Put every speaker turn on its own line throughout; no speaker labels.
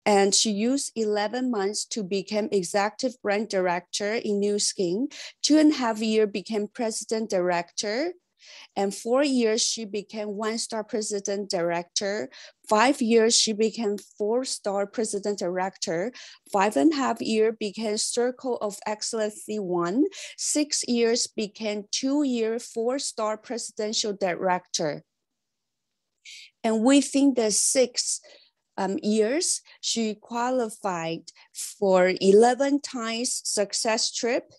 And she used 11 months to become executive brand director in Nu Skin. 2.5 years became president director. And 4 years, she became one-star president director. 5 years, she became four-star president director. 5.5 years became Circle of Excellency 1. 6 years became 2-year four-star presidential director. And within the 6 years, she qualified for 11 times success trip.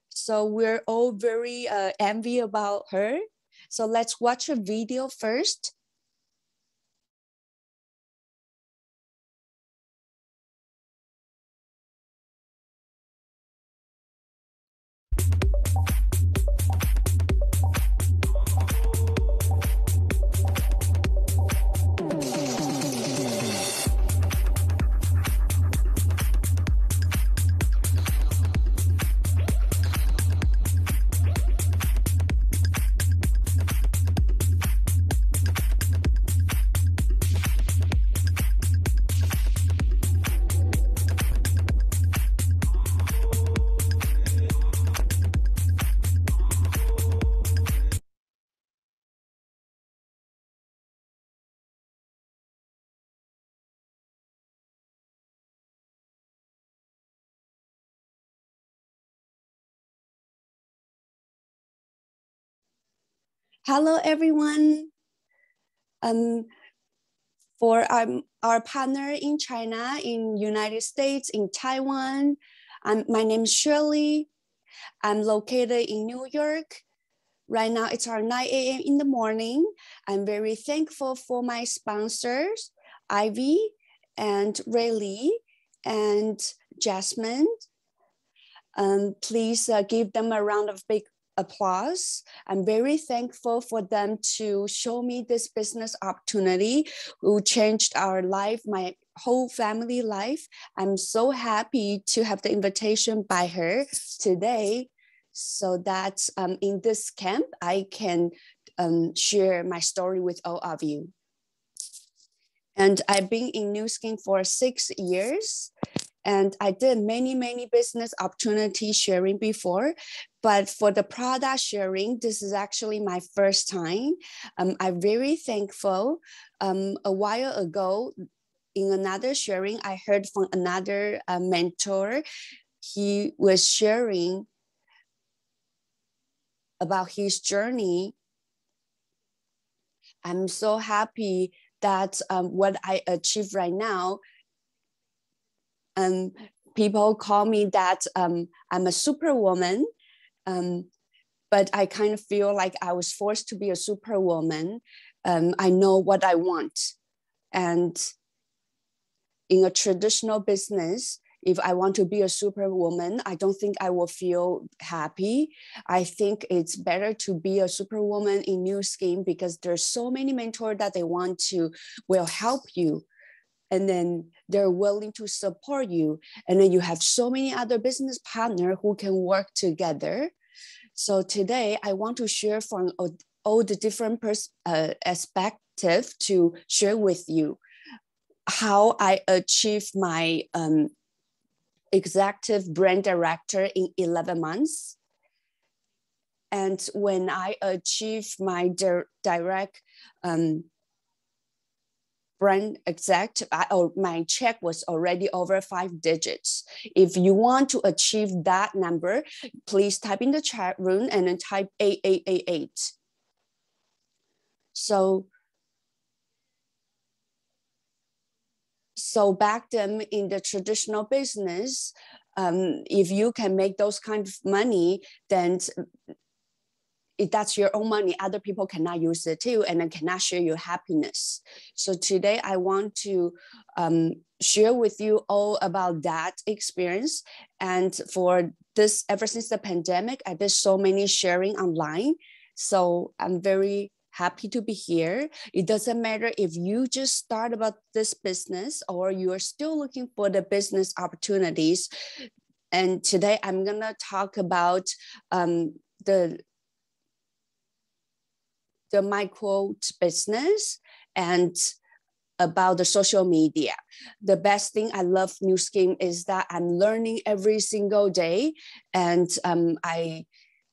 So we're all very envy about her. So let's watch a video first. Hello, everyone. For our partner in China, in United States, in Taiwan, my name is Shirley. I'm located in New York. Right now, it's our 9 a.m. in the morning. I'm very thankful for my sponsors, Ivy and Rayleigh and Jasmine. Please give them a round of big applause. I'm very thankful for them to show me this business opportunity who changed our life, my whole family life. I'm so happy to have the invitation by her today so that in this camp, I can share my story with all of you. And I've been in Nu Skin for 6 years. And I did many business opportunity sharing before, but for the product sharing, this is actually my first time. I'm very thankful. A while ago, in another sharing, I heard from another mentor. He was sharing about his journey. I'm so happy that what I achieve right now, people call me that I'm a superwoman, but I kind of feel like I was forced to be a superwoman. I know what I want. And in a traditional business, if I want to be a superwoman, I don't think I will feel happy. I think it's better to be a superwoman in Nu Skin because there's so many mentors that they want to will help you. And then they're willing to support you. And then you have so many other business partners who can work together. So today I want to share from all the different perspectives to share with you how I achieved my executive brand director in 11 months. And when I achieved my direct brand exec, my check was already over 5 digits. If you want to achieve that number, please type in the chat room and then type 8888. So back then in the traditional business, if you can make those kind of money, then that's your own money. Other people cannot use it too, and then cannot share your happiness. So today I want to share with you all about that experience. And for this, ever since the pandemic, I did so many sharing online. So I'm very happy to be here. It doesn't matter if you just start about this business or you are still looking for the business opportunities. And today I'm gonna talk about the micro business and about the social media. The best thing I love Nu Skin is that I'm learning every single day, and I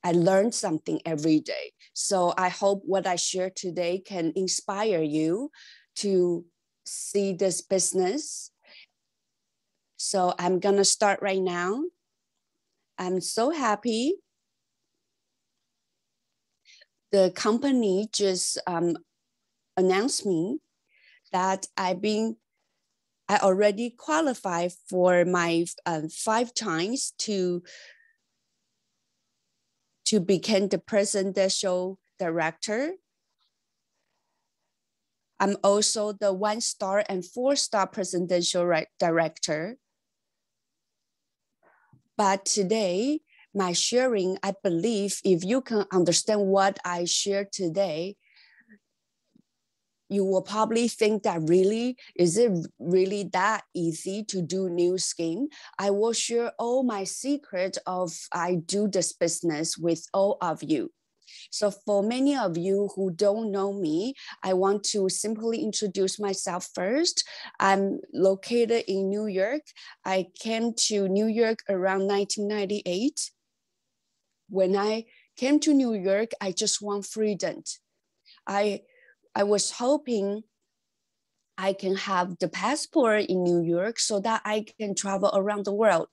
learned something every day. So I hope what I share today can inspire you to see this business. So I'm gonna start right now. I'm so happy. The company just announced me that I already qualified for my 5 times to become the presidential director. I'm also the 1-star and 4-star presidential director. But today, my sharing, I believe if you can understand what I share today, you will probably think that is it really that easy to do Nu Skin? I will share all my secret of I do this business with all of you. So for many of you who don't know me, I want to simply introduce myself first. I'm located in New York. I came to New York around 1998. When I came to New York, I just want freedom. I was hoping I can have the passport in New York so that I can travel around the world.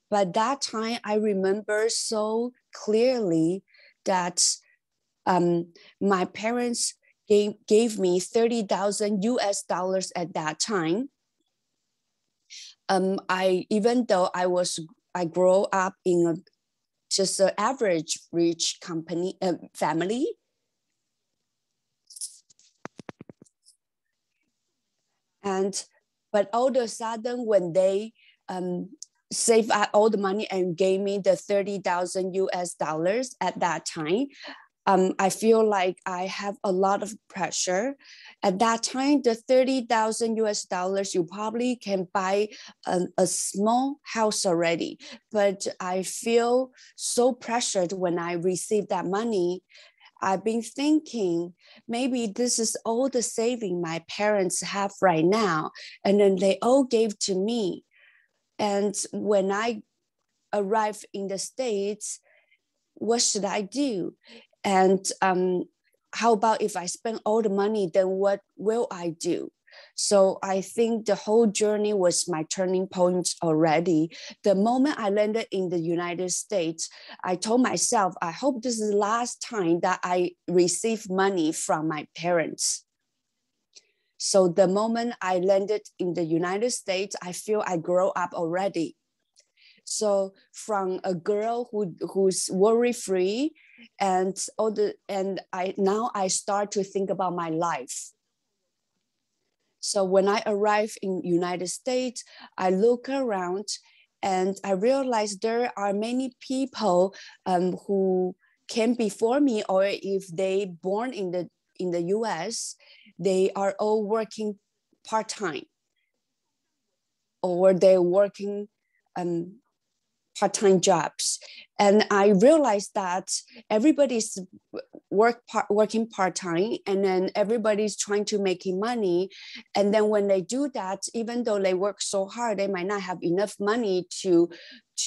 But that time, I remember so clearly that my parents gave me 30,000 US dollars at that time. Even though I grew up in just an average rich family. But all of a sudden, when they saved up all the money and gave me the 30,000 US dollars at that time, I feel like I have a lot of pressure. At that time, the 30,000 US dollars, you probably can buy a small house already. But I feel so pressured when I receive that money. I've been thinking maybe this is all the saving my parents have right now, and then they all gave to me. And when I arrived in the States, what should I do? And how about if I spend all the money, then what will I do? So I think the whole journey was my turning point already. The moment I landed in the United States, I told myself, I hope this is the last time that I receive money from my parents. So the moment I landed in the United States, I feel I grow up already. So from a girl who's worry-free and now I start to think about my life. So when I arrived in United States, I look around and I realized there are many people who came before me, or if they born in the US, they are all working part-time, or they're working part-time jobs. And I realized that everybody's working part-time, and then everybody's trying to make money. And then when they do that, even though they work so hard, they might not have enough money to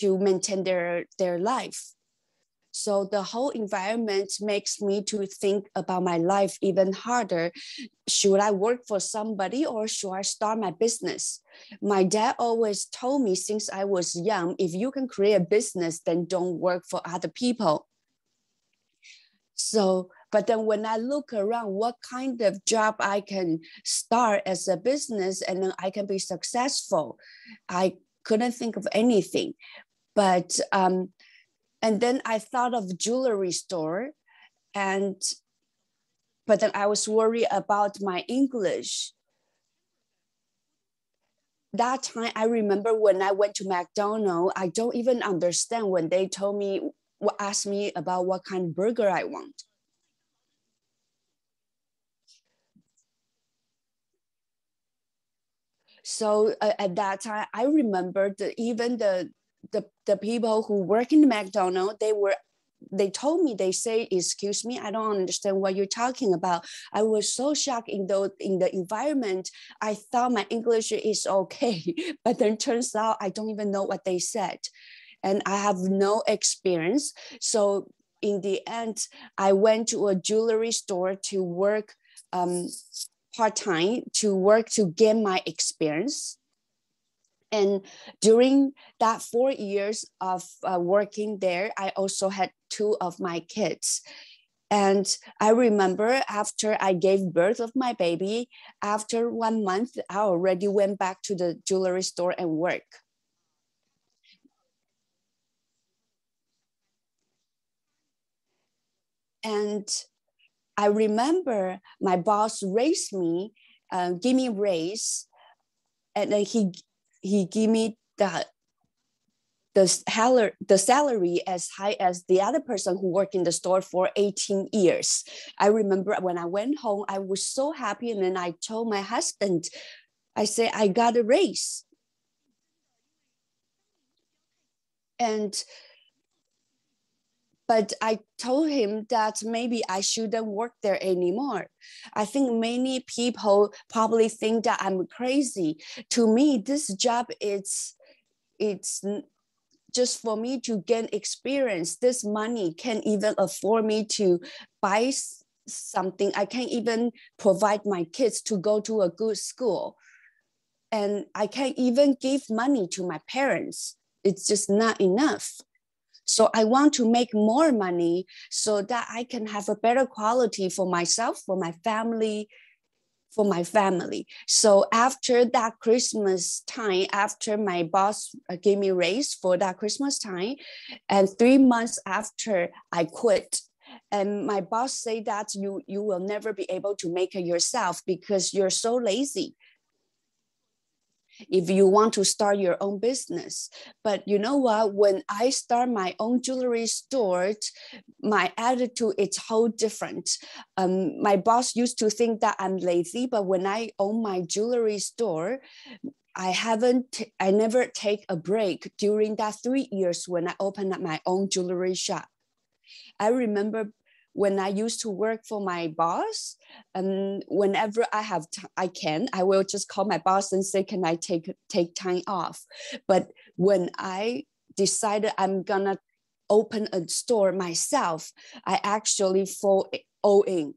maintain their life. So the whole environment makes me to think about my life even harder. Should I work for somebody, or should I start my business? My dad always told me since I was young, if you can create a business, then don't work for other people. So, but then when I look around what kind of job I can start as a business and then I can be successful, I couldn't think of anything. But and then I thought of jewelry store, but then I was worried about my English. That time, I remember when I went to McDonald's, I don't even understand when they asked me about what kind of burger I want. So at that time, I remember even the people who work in the McDonald's, they told me, they say, excuse me, I don't understand what you're talking about. I was so shocked in the environment. I thought my English is okay, but then turns out I don't even know what they said. And I have no experience. So in the end, I went to a jewelry store to work part-time, to gain my experience. And during that 4 years of working there, I also had 2 of my kids. And I remember after I gave birth of my baby, after 1 month, I already went back to the jewelry store and work. And I remember my boss raised me, give me a raise, and then he gave me the salary as high as the other person who worked in the store for 18 years. I remember when I went home, I was so happy. And then I told my husband, I said, I got a raise. But I told him that maybe I shouldn't work there anymore. I think many people probably think that I'm crazy. To me, this job it's just for me to gain experience. This money can't even afford me to buy something. I can't even provide my kids to go to a good school. And I can't even give money to my parents. It's just not enough. So I want to make more money so that I can have a better quality for myself, for my family. So after that Christmas time, after my boss gave me a raise for that Christmas time, and 3 months after I quit, and my boss said that you will never be able to make it yourself because you're so lazy if you want to start your own business. But you know what? When I start my own jewelry store, my attitude is whole different. My boss used to think that I'm lazy, but when I own my jewelry store, I never take a break during that 3 years when I opened up my own jewelry shop. I remember when I used to work for my boss, whenever I will just call my boss and say, can I take time off? But when I decided I'm gonna open a store myself, I actually fall all in.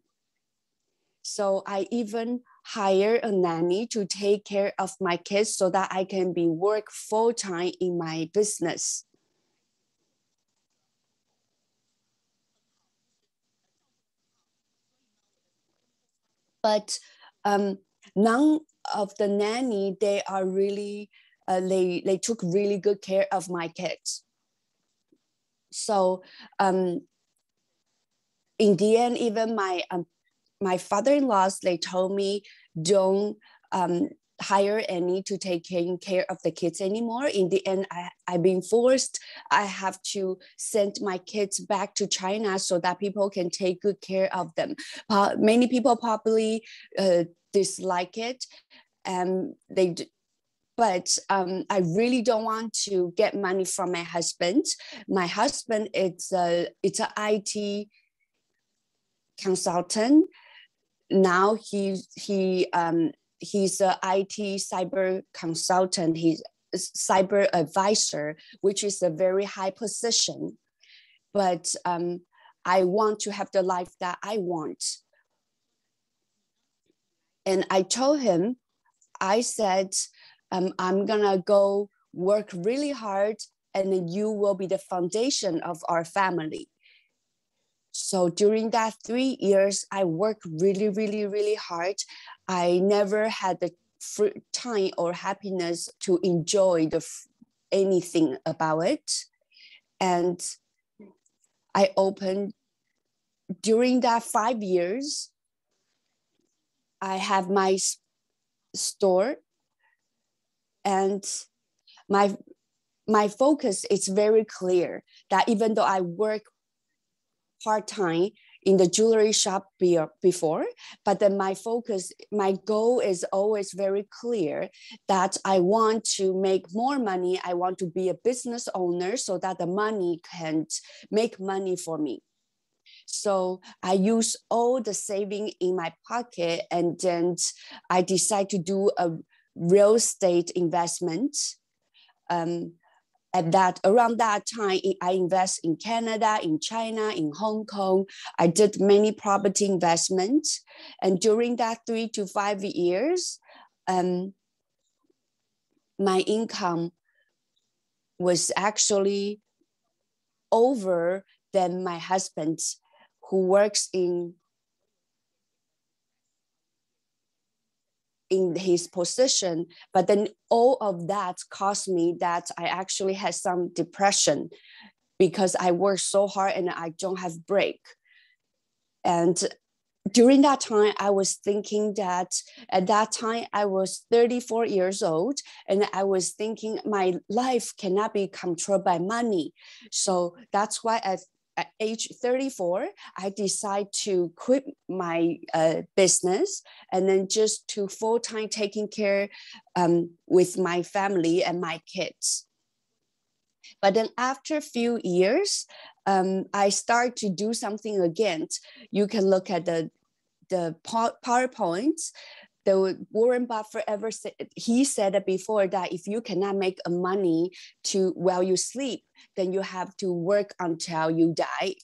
So I even hire a nanny to take care of my kids so that I can be work full time in my business. But none of the nanny, they are really they took really good care of my kids. So in the end, even my father-in-laws, they told me, don't hire any to taking care of the kids anymore. In the end, I've been forced. I have to send my kids back to China so that people can take good care of them. Many people probably dislike it, and but I really don't want to get money from my husband. My husband, it's an IT consultant. Now he's an IT cyber consultant. He's a cyber advisor, which is a very high position. But I want to have the life that I want. And I told him, I said, I'm gonna go work really hard, and then you will be the foundation of our family. So during that 3 years, I worked really, really, really hard. I never had the time or happiness to enjoy anything about it. And I opened, during that 5 years, I have my store, and my focus is very clear that even though I work part-time in the jewelry shop before, but then my goal is always very clear that I want to make more money. I want to be a business owner so that the money can make money for me. So I use all the saving in my pocket, and then I decide to do a real estate investment. Around that time, I invest in Canada, in China, in Hong Kong. I did many property investments. And during that 3 to 5 years, my income was actually over than my husband's, who works in his position. But then all of that caused me that I actually had some depression because I work so hard and I don't have break. And during that time, I was thinking that at that time I was 34 years old, and I was thinking my life cannot be controlled by money. So that's why at age 34, I decided to quit my business and then just to full-time taking care with my family and my kids. But then after a few years, I start to do something again. You can look at the PowerPoints. The Warren Buffett he said it before that if you cannot make money while you sleep, then you have to work until you die.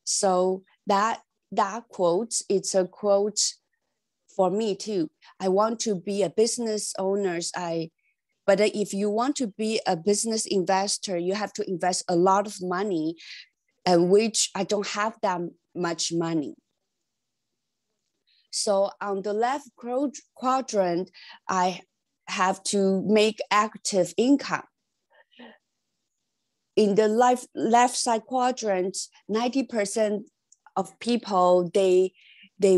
So that quote, it's a quote for me too. I want to be a business owner. But if you want to be a business investor, you have to invest a lot of money, which I don't have that much money. So on the left quadrant, I have to make active income. In the left side quadrant, 90% of people, they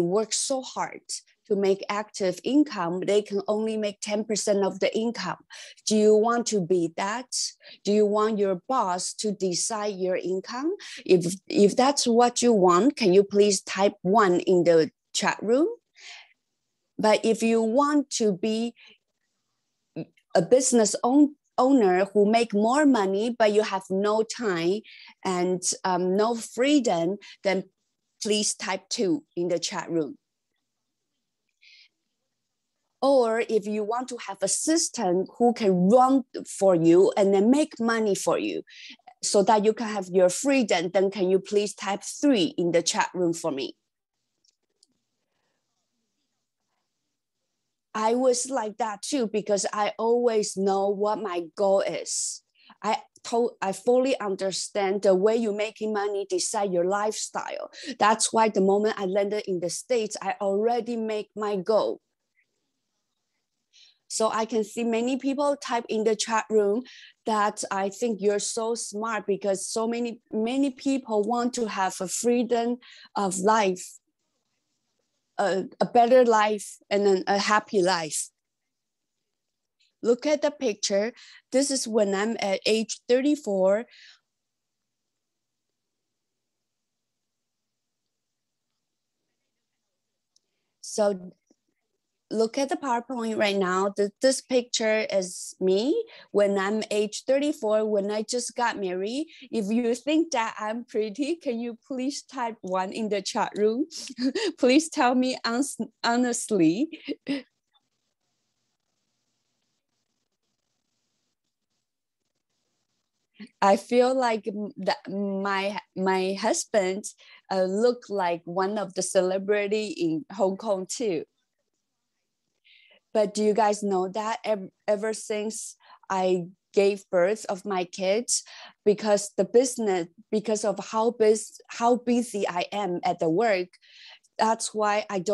work so hard to make active income. They can only make 10% of the income. Do you want to be that? Do you want your boss to decide your income? If that's what you want, can you please type 1 in the chat room? But if you want to be a business owner who make more money, but you have no time and no freedom, then please type 2 in the chat room. Or if you want to have a system who can run for you and then make money for you so that you can have your freedom, then can you please type 3 in the chat room for me? I was like that too, because I always know what my goal is. I fully understand the way you're making money decide your lifestyle. That's why the moment I landed in the States, I already make my goal. So I can see many people type in the chat room that I think you're so smart because so many people want to have a freedom of life. A better life and a happy life. Look at the picture. This is when I'm at age 34. So look at the PowerPoint right now. This picture is me when I'm age 34, when I just got married. If you think that I'm pretty, can you please type 1 in the chat room? Please tell me honestly. I feel like my husband looked like one of the celebrity in Hong Kong too. But do you guys know that ever since I gave birth of my kids, because of how busy I am at the work, that's why I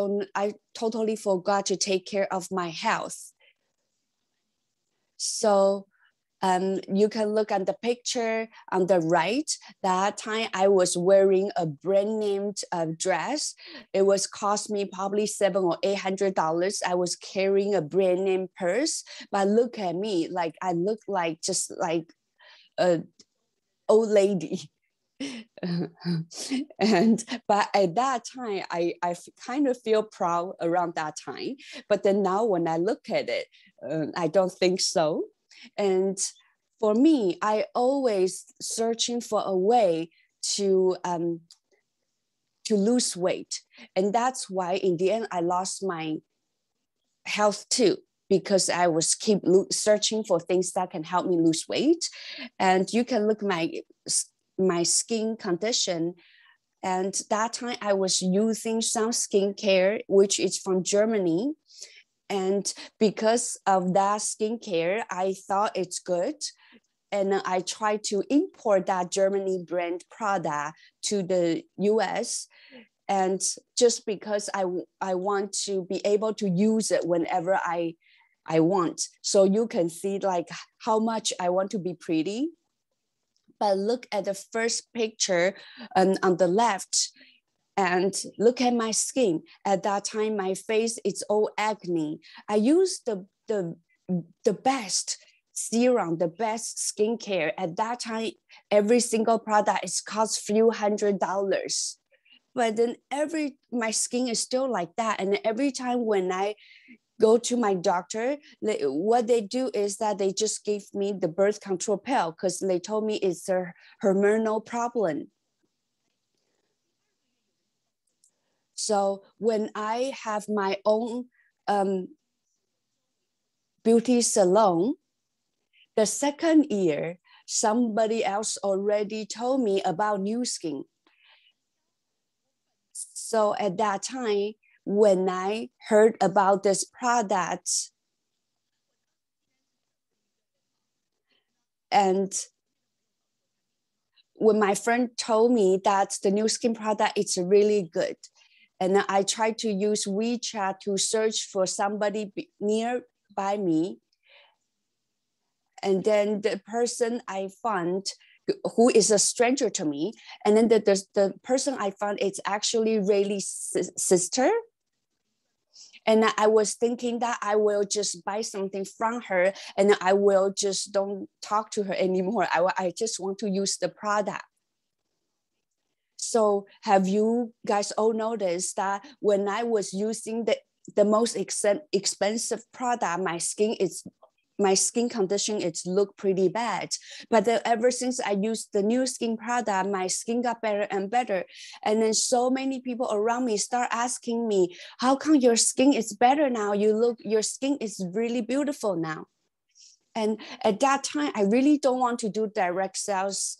totally forgot to take care of my health. So you can look at the picture on the right. That time I was wearing a brand name dress. It was cost me probably $700 or $800. I was carrying a brand name purse, but look at me, like I look like just like a old lady. But at that time, I kind of feel proud around that time. But then now when I look at it, I don't think so. And for me, I always searching for a way to lose weight. And that's why in the end, I lost my health too, because I was keep searching for things that can help me lose weight. And you can look my skin condition. And that time I was using some skincare, which is from Germany. And because of that skincare, I thought it's good. And I tried to import that Germany brand product to the US. And just because I want to be able to use it whenever I want. So you can see like how much I want to be pretty. But look at the first picture on the left and look at my skin. At that time, my face is all acne. I used the best serum, the best skincare. At that time, every single product is cost few $100s. But then my skin is still like that. And every time when I go to my doctor, what they do is that they just give me the birth control pill because they told me it's a hormonal problem. So when I have my own beauty salon, the second year, somebody else already told me about Nu Skin. So at that time, when I heard about this product, and when my friend told me that the Nu Skin product is really good, and I tried to use WeChat to search for somebody nearby me, and then the person I found, who is a stranger to me, and then the person I found, it's actually Rayleigh's sister. And I was thinking that I will just buy something from her and I will just don't talk to her anymore. I just want to use the product. So have you guys all noticed that when I was using the most expensive product, my skin condition, it's look pretty bad. But then ever since I used the Nu Skin product, my skin got better and better. And then so many people around me start asking me, how come your skin is better now? Your skin is really beautiful now. And at that time, I really don't want to do direct sales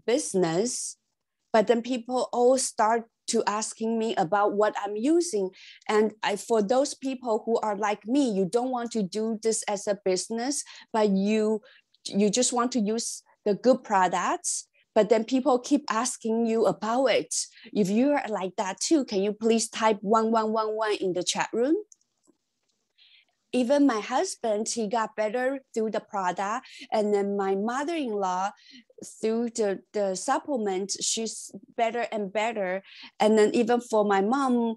business. But then people all start to asking me about what I'm using. And for those people who are like me, you don't want to do this as a business, but you just want to use the good products. But then people keep asking you about it. If you are like that too, can you please type 1111 in the chat room? Even my husband, he got better through the product. And then my mother-in-law, through the supplement, she's better and better. And then even for my mom,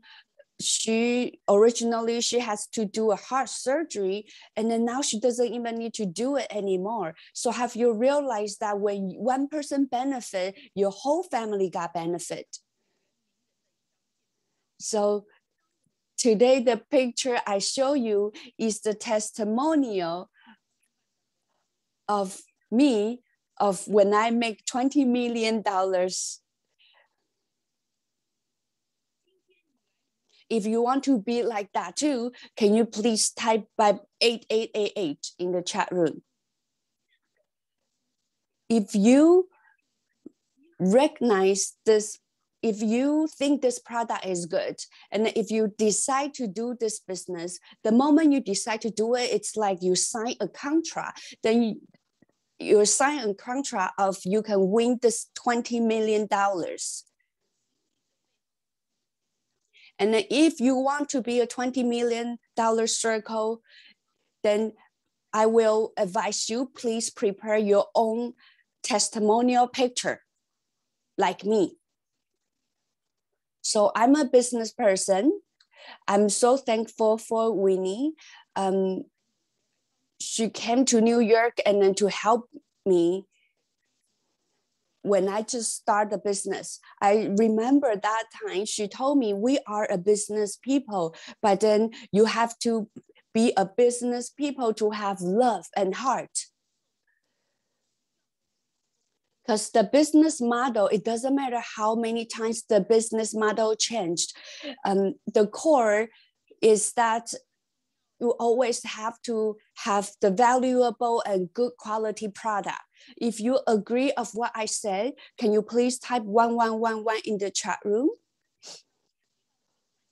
she has to do a heart surgery, and then now she doesn't even need to do it anymore. So have you realized that when one person benefit, your whole family got benefit? So today, the picture I show you is the testimonial of me of when I make $20 million. If you want to be like that too, can you please type by 8888 in the chat room? If you recognize this, if you think this product is good, and if you decide to do this business, the moment you decide to do it, it's like you sign a contract. Then you sign a contract of you can win this $20 million. And if you want to be a $20 million circle, then I will advise you, please prepare your own testimonial picture like me. So I'm a business person. I'm so thankful for Winnie. She came to New York and then to help me when I just start the business. I remember that time she told me we are a business people, but then you have to be a business people to have love and heart. Because the business model, it doesn't matter how many times the business model changed. The core is that you always have to have the valuable and good quality product. If you agree of what I said, can you please type 1111 in the chat room?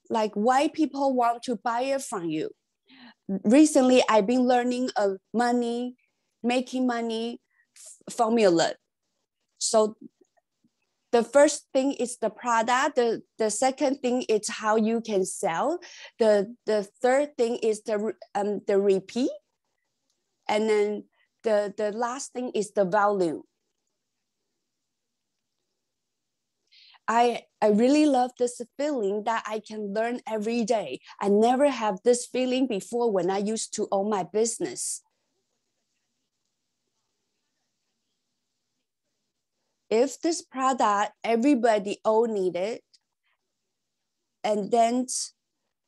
Like why people want to buy it from you. Recently, I've been learning a making money formula. So the first thing is the product. The second thing is how you can sell. The third thing is the repeat. And then the last thing is the value. I really love this feeling that I can learn every day. I never have this feeling before when I used to own my business. If this product, everybody all need it, and then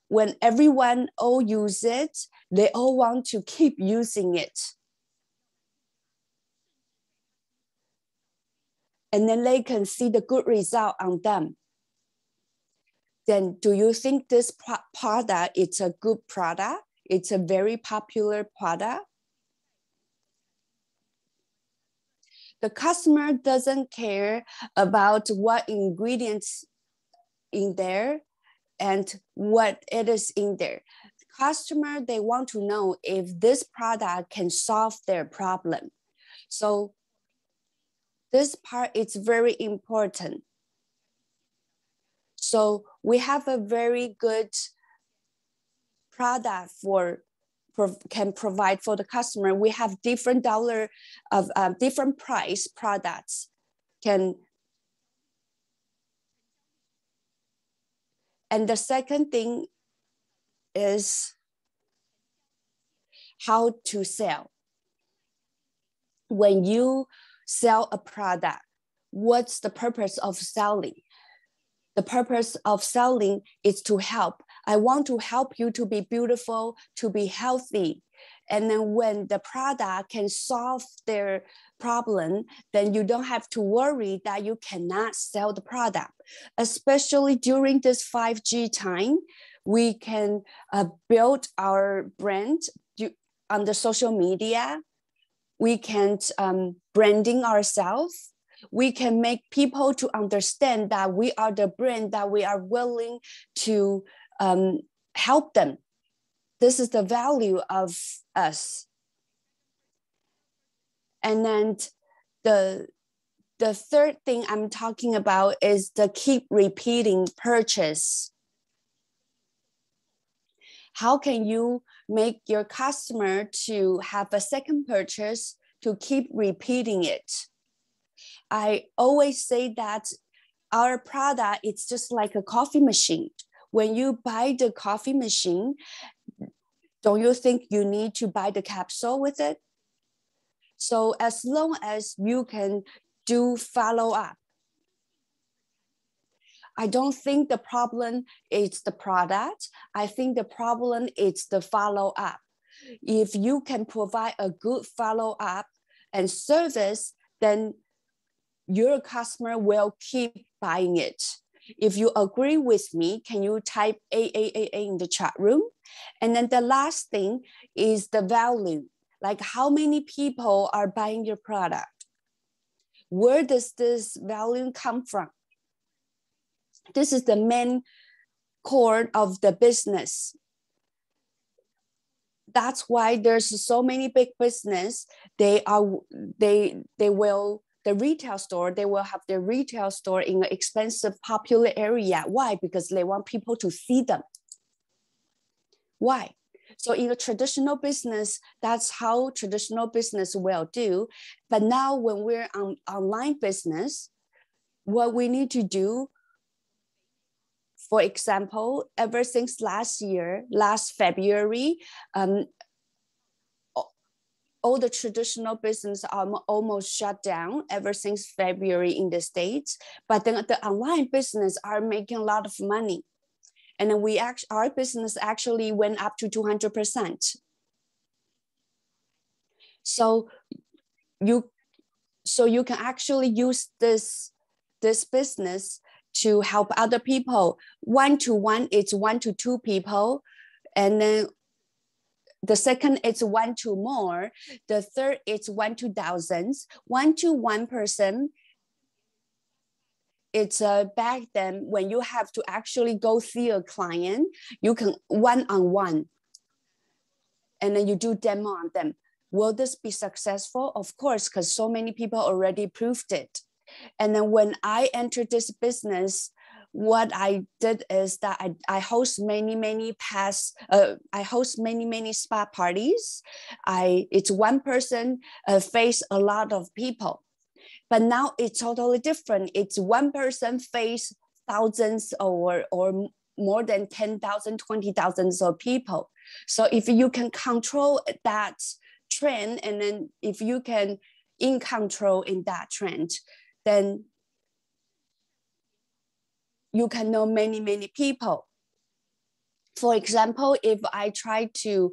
when everyone all use it, they all want to keep using it. And then they can see the good result on them. Then do you think this product is a good product? It's a very popular product? The customer doesn't care about what ingredients in there and what it is in there. The customer, they want to know if this product can solve their problem. So this part is very important. So we have a very good product can provide for the customer. We have different dollar of different price products can. And the second thing is how to sell. When you sell a product, what's the purpose of selling? The purpose of selling is to help. I want to help you to be beautiful, to be healthy. And then when the product can solve their problem, then you don't have to worry that you cannot sell the product. Especially during this 5G time, we can build our brand on the social media. We can branding ourselves. We can make people to understand that we are the brand, that we are willing to help them. This is the value of us. And then the third thing I'm talking about is the keep repeating purchase. How can you make your customer to have a second purchase, to keep repeating it? I always say that our product, it's just like a coffee machine. When you buy the coffee machine, don't you think you need to buy the capsule with it? So as long as you can do follow-up, I don't think the problem is the product. I think the problem is the follow-up. If you can provide a good follow-up and service, then your customer will keep buying it. If you agree with me, can you type A in the chat room? And then the last thing is the value. Like how many people are buying your product? Where does this value come from? This is the main core of the business. That's why there's so many big business. The retail store, they will have their retail store in an expensive, popular area. Why? Because they want people to see them. Why? So in a traditional business, that's how traditional business will do. But now when we're on online business, what we need to do, for example, ever since last February, all all the traditional business are almost shut down ever since February in the States, but then the online business are making a lot of money. And then our business actually went up to 200%. So you can actually use this business to help other people. 1-to-1, it's 1 to 2 people. And then the second, it's 1 to more. The third, it's 1 to thousands. 1 to 1 person, it's back then when you have to actually go see a client, you can one-on-one. And then you do demo on them. Will this be successful? Of course, because so many people already proved it. And then when I entered this business, what I did is that I host many spa parties. It's one person face a lot of people, but now it's totally different. It's one person face thousands or more than 10,000, 20,000 of people. So if you can control that trend, and then if you can in control in that trend, then you can know many people. For example, if I try to,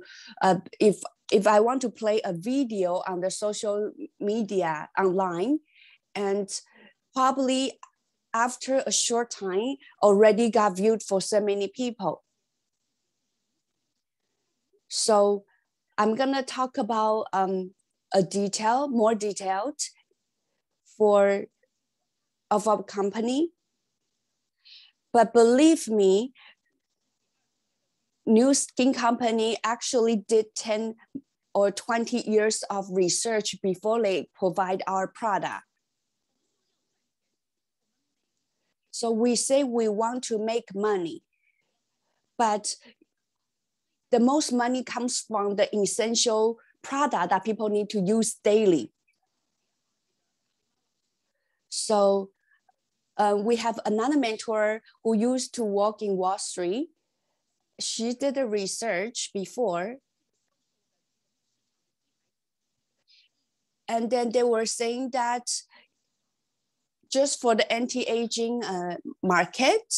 if I want to play a video on the social media online, and probably after a short time already got viewed for so many people. So I'm gonna talk about more detailed of our company. But believe me, Nu Skin Company actually did 10 or 20 years of research before they provide our product. So we say we want to make money, but the most money comes from the essential product that people need to use daily. So we have another mentor who used to work in Wall Street. She did the research before. And then they were saying that just for the anti-aging market,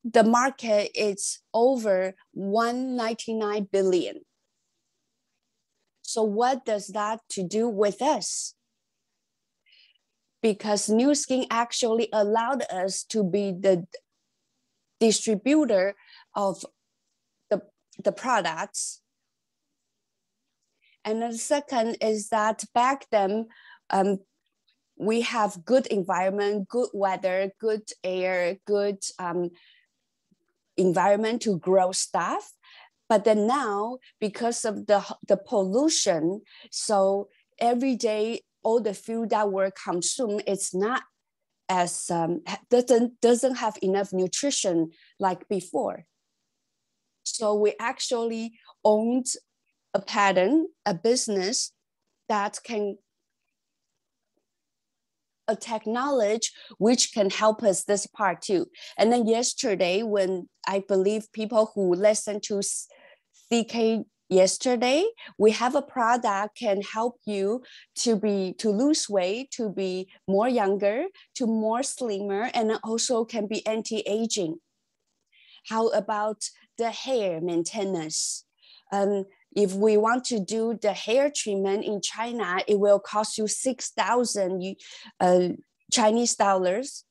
the market is over 199 billion. So what does that to do with us? Because Nu Skin actually allowed us to be the distributor of the products. And the second is that back then, we have good environment, good weather, good air, good environment to grow stuff. But then now, because of the pollution, so every day, all the food that we're consuming, it's not as, doesn't have enough nutrition like before. So we actually owned a business that can, a technology which can help us this part too. And then yesterday, when I believe people who listen to CK yesterday, we have a product can help you to lose weight, to be more younger, to more slimmer, and also can be anti-aging. How about the hair maintenance? If we want to do the hair treatment in China, it will cost you 6,000 Chinese dollars.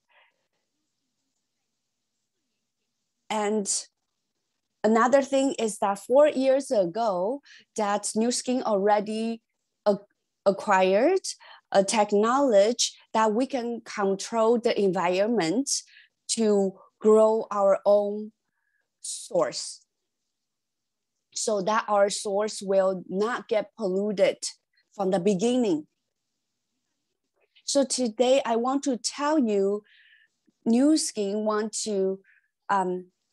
And another thing is that 4 years ago, that Nu Skin already acquired a technology that we can control the environment to grow our own source, so that our source will not get polluted from the beginning. So today I want to tell you, Nu Skin want to,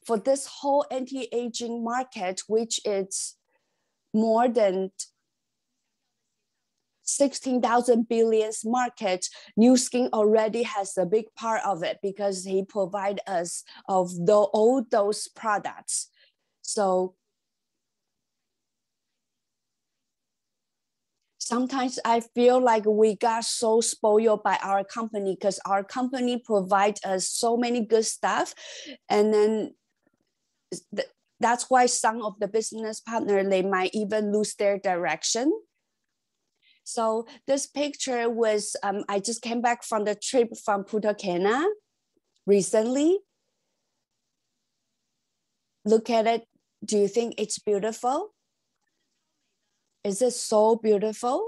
for this whole anti-aging market, which is more than 16,000 billion market, Nu Skin already has a big part of it because he provide us of all those products. So sometimes I feel like we got so spoiled by our company because our company provides us so many good stuff. And then that's why some of the business partners, they might even lose their direction. So this picture was, I just came back from the trip from Punta Cana recently. Look at it. Do you think it's beautiful? Is it so beautiful?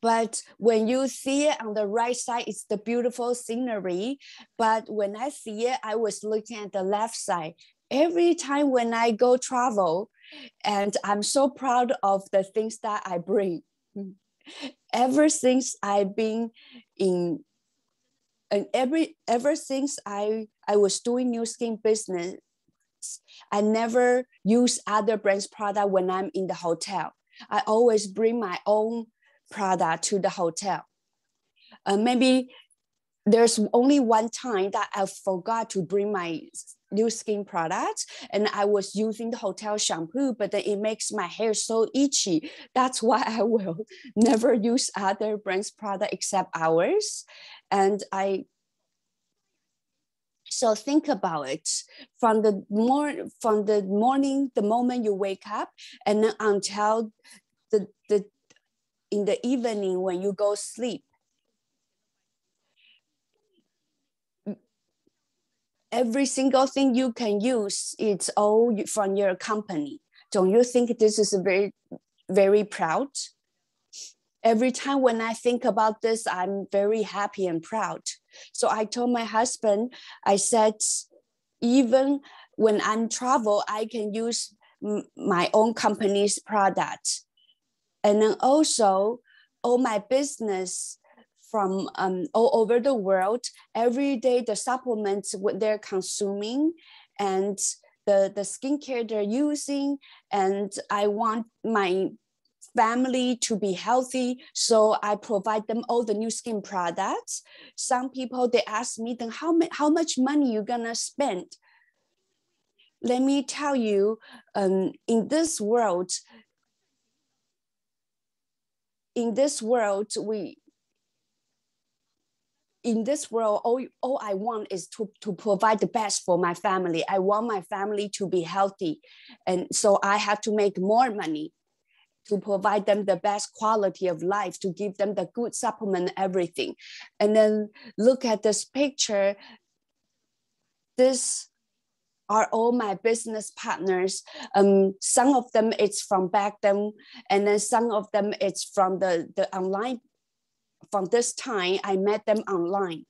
But when you see it on the right side, it's the beautiful scenery. But when I see it, I was looking at the left side. Every time when I go travel, and I'm so proud of the things that I bring. Ever since I've been in, and ever since I was doing new skin business, I never use other brands' product when I'm in the hotel. I always bring my own product to the hotel. Maybe there's only one time that I forgot to bring my new skin products, and I was using the hotel shampoo, but then it makes my hair so itchy. That's why I will never use other brands' product except ours. And so think about it from the morning, the moment you wake up, and then until the in the evening when you go sleep. Every single thing you can use, it's all from your company. Don't you think this is very, very proud? Every time when I think about this, I'm very happy and proud. So I told my husband, I said, even when I'm travel, I can use my own company's product. And then also all my business from all over the world, every day the supplements what they're consuming and the skincare they're using, and I want my family to be healthy, so I provide them all the new skin products. Some people, they ask me, then how much money you gonna spend? Let me tell you, in this world, all I want is to provide the best for my family. I want my family to be healthy. And so I have to make more money to provide them the best quality of life, to give them the good supplement, everything. And then look at this picture. This are all my business partners. Some of them it's from back then, and then some of them it's from the online. From this time, I met them online.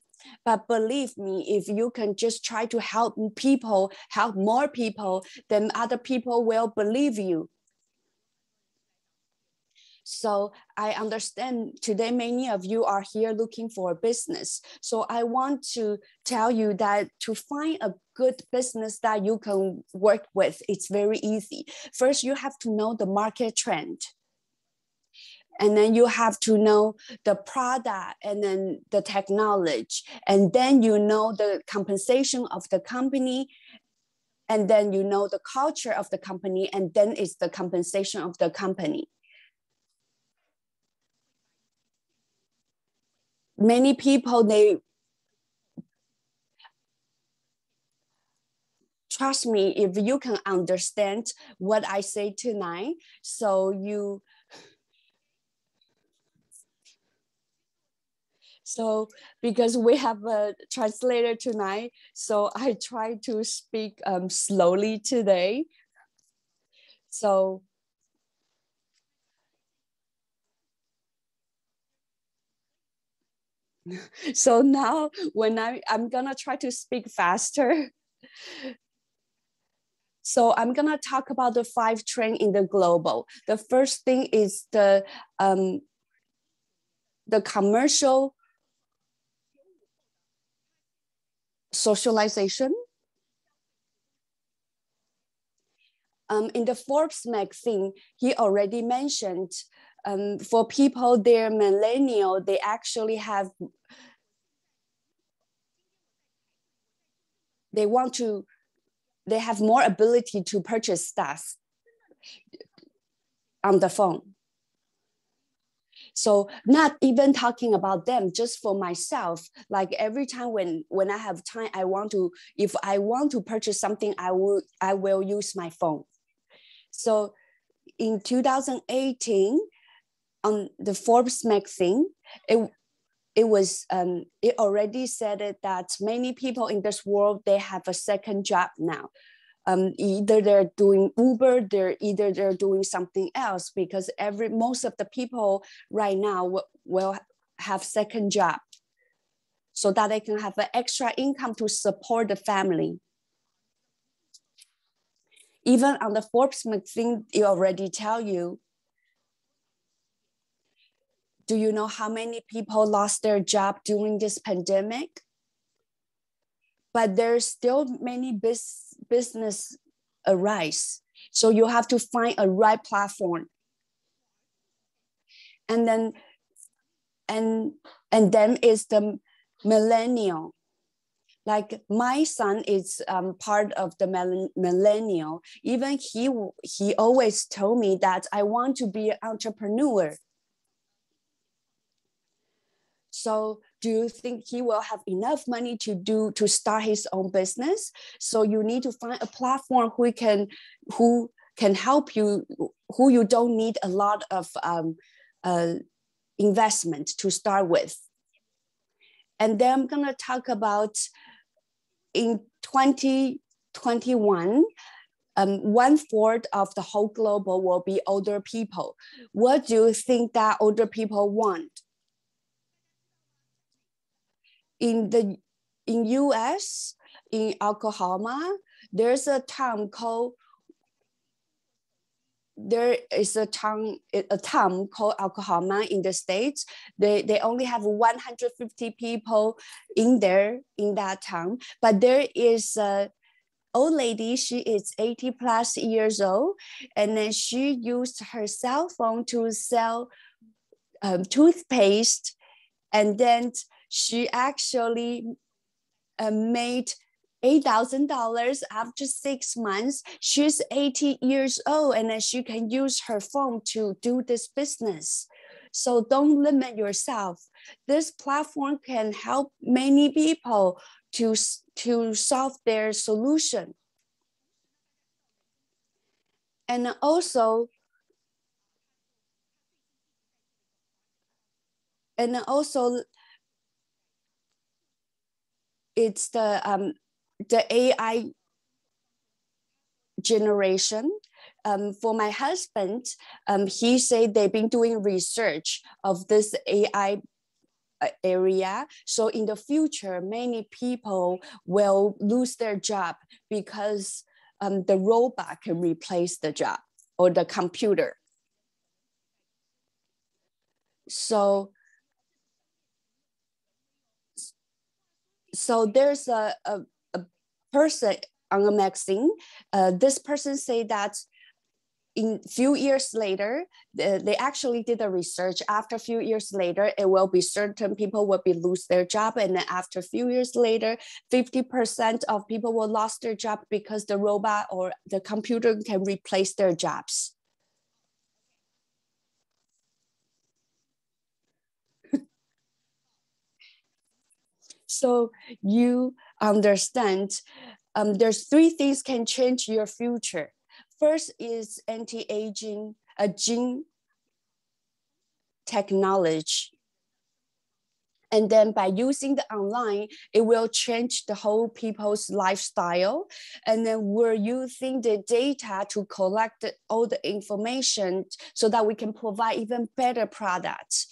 But believe me, if you can just try to help people, help more people, then other people will believe you. So I understand today many of you are here looking for a business. So I want to tell you that to find a good business that you can work with, it's very easy. First, you have to know the market trend. And then you have to know the product and then the technology. And then you know the compensation of the company. And then you know the culture of the company. And then it's the compensation of the company. Many people, they trust me, if you can understand what I say tonight, so because we have a translator tonight, so I try to speak slowly today. So now when I'm gonna try to speak faster. So I'm gonna talk about the 5 trends in the global. The first thing is the commercial socialization. In the Forbes magazine, he already mentioned for people, they're millennial, they actually have, they have more ability to purchase stuff. on the phone. So not even talking about them, just for myself, like every time when I have time, if I want to purchase something, I will use my phone. So in 2018, on the Forbes magazine, it already said it that many people in this world, they have a second job now. Either they're doing Uber, they're doing something else, because most of the people right now will have second job, so that they can have an extra income to support the family. Even on the Forbes magazine, it already tell you. Do you know how many people lost their job during this pandemic? But there's still many business arise. So you have to find a right platform. And then is the millennial. Like my son is part of the millennial. Even he always told me that I want to be an entrepreneur. So do you think he will have enough money to start his own business? So you need to find a platform who can help you, who you don't need a lot of investment to start with. And then I'm gonna talk about in 2021, 1/4 of the whole global will be older people. What do you think that older people want? In US, in Oklahoma, there is a town called Oklahoma in the States. They only have 150 people in that town, but there is a old lady. She is 80 plus years old, and then she used her cell phone to sell toothpaste, and then she actually made $8,000 after 6 months. She's 80 years old, and then she can use her phone to do this business. So don't limit yourself. This platform can help many people to solve their solution. And also it's the AI generation. For my husband, he said they've been doing research of this AI area. So in the future, many people will lose their job because the robot can replace the job, or the computer. So there's a person on a magazine. This person said that in few years later, they actually did a research. After a few years later, it will be certain people will be lose their job. And then after a few years later, 50% of people will lost their job because the robot or the computer can replace their jobs. So you understand, there's 3 things can change your future. First is anti-aging, gene technology. And then by using the online, it will change the whole people's lifestyle. And then we're using the data to collect all the information so that we can provide even better products.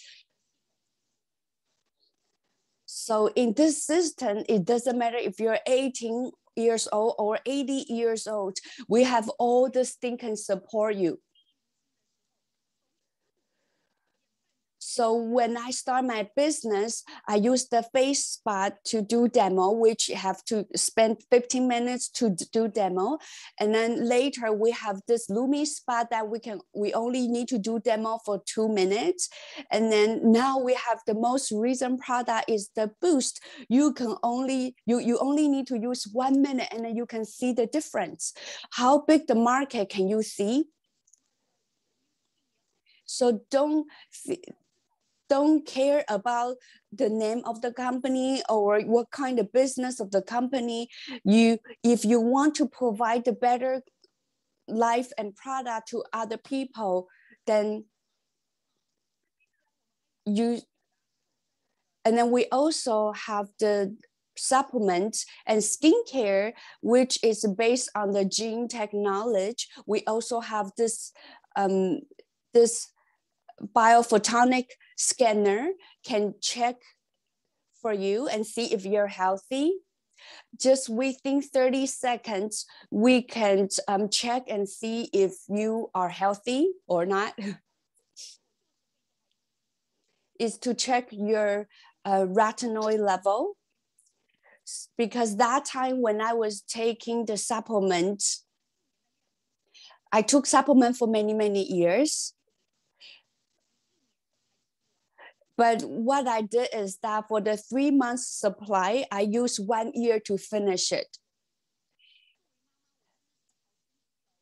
So in this system, it doesn't matter if you're 18 years old or 80 years old, we have all this thing can support you. So when I start my business, I use the face spot to do demo, which you have to spend 15 minutes to do demo. And then later we have this Lumi spot that we only need to do demo for 2 minutes. And then now we have the most recent product is the Boost. You only need to use 1 minute, and then you can see the difference. How big the market can you see? So don't care about the name of the company or what kind of business of the company. If you want to provide a better life and product to other people, then and then we also have the supplements and skincare, which is based on the gene technology. We also have this biophotonic scanner can check for you and see if you're healthy. Just within 30 seconds, we can check and see if you are healthy or not. Is to check your retinoid level. Because that time when I was taking the supplement, I took supplement for many, many years. But what I did is that for the 3 months supply, I used 1 year to finish it.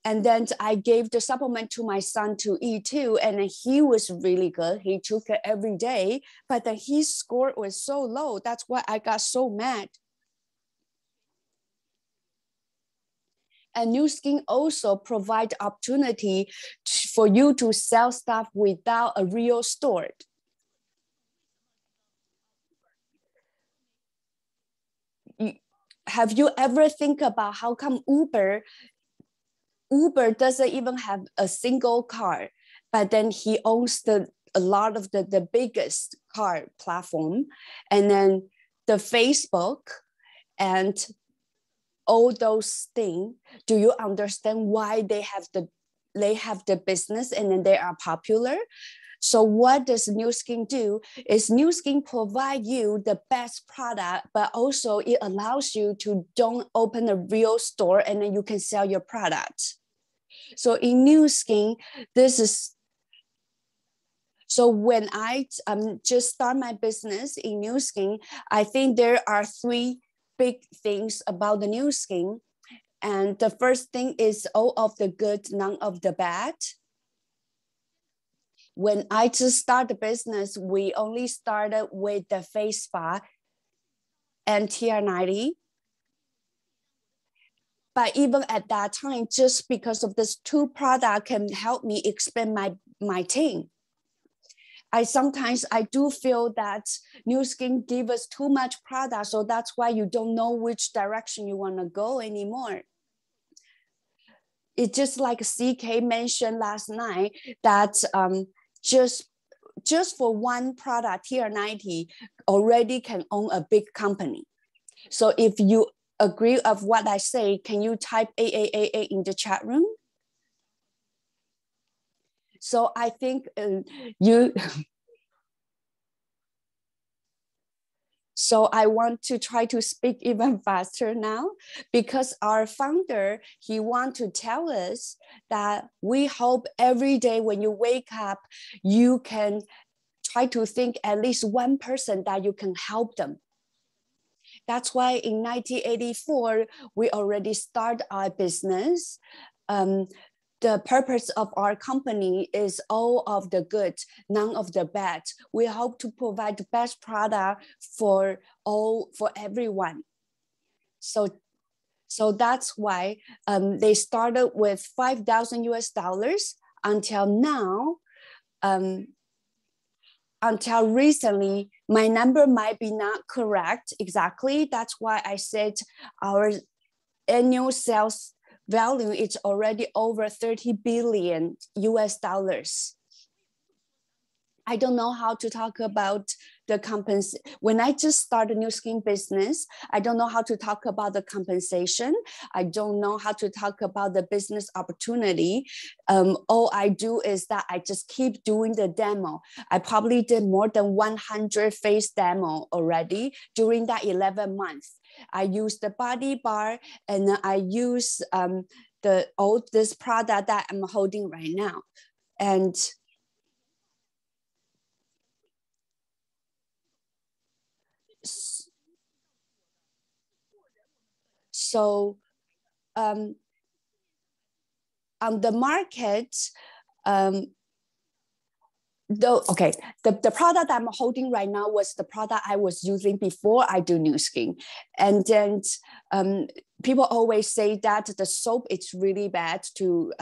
And then I gave the supplement to my son to eat too. And he was really good. He took it every day, but then his score was so low. That's why I got so mad. And Nu Skin also provide opportunity for you to sell stuff without a real store. Have you ever think about how come Uber doesn't even have a single car, but then he owns a lot of the biggest car platform, and then the Facebook and all those things? Do you understand why they have the business and then they are popular? So what does Nu Skin do is Nu Skin provide you the best product, but also it allows you to don't open a real store and then you can sell your product. So in Nu Skin, so when I just start my business in Nu Skin, I think there are 3 big things about the Nu Skin. And the first thing is all of the good, none of the bad. When I just started the business, we only started with the face spa and TR90. But even at that time, just because of this 2 products can help me expand my team. Sometimes I do feel that Nu Skin give us too much product, so that's why you don't know which direction you want to go anymore. It's just like CK mentioned last night that just for one product, TR90 already can own a big company. So if you agree of what I say, can you type AAAA in the chat room? So I think So I want to try to speak even faster now, because our founder, he wants to tell us that we hope every day when you wake up, you can try to think at least one person that you can help them. That's why in 1984, we already started our business. The purpose of our company is all of the good, none of the bad. We hope to provide the best product for everyone. So that's why they started with $5,000 until now. Until recently, my number might be not correct exactly. That's why I said our annual sales value is already over $30 billion. I don't know how to talk about the compensation. When I just started Nu Skin business, I don't know how to talk about the compensation. I don't know how to talk about the business opportunity. All I do is that I just keep doing the demo. I probably did more than 100 face demo already during that 11 months. I use the body bar and I use this product that I'm holding right now. And so on the market, Though, okay, the product I'm holding right now was the product I was using before I do New Skin. And then people always say that the soap is really bad to,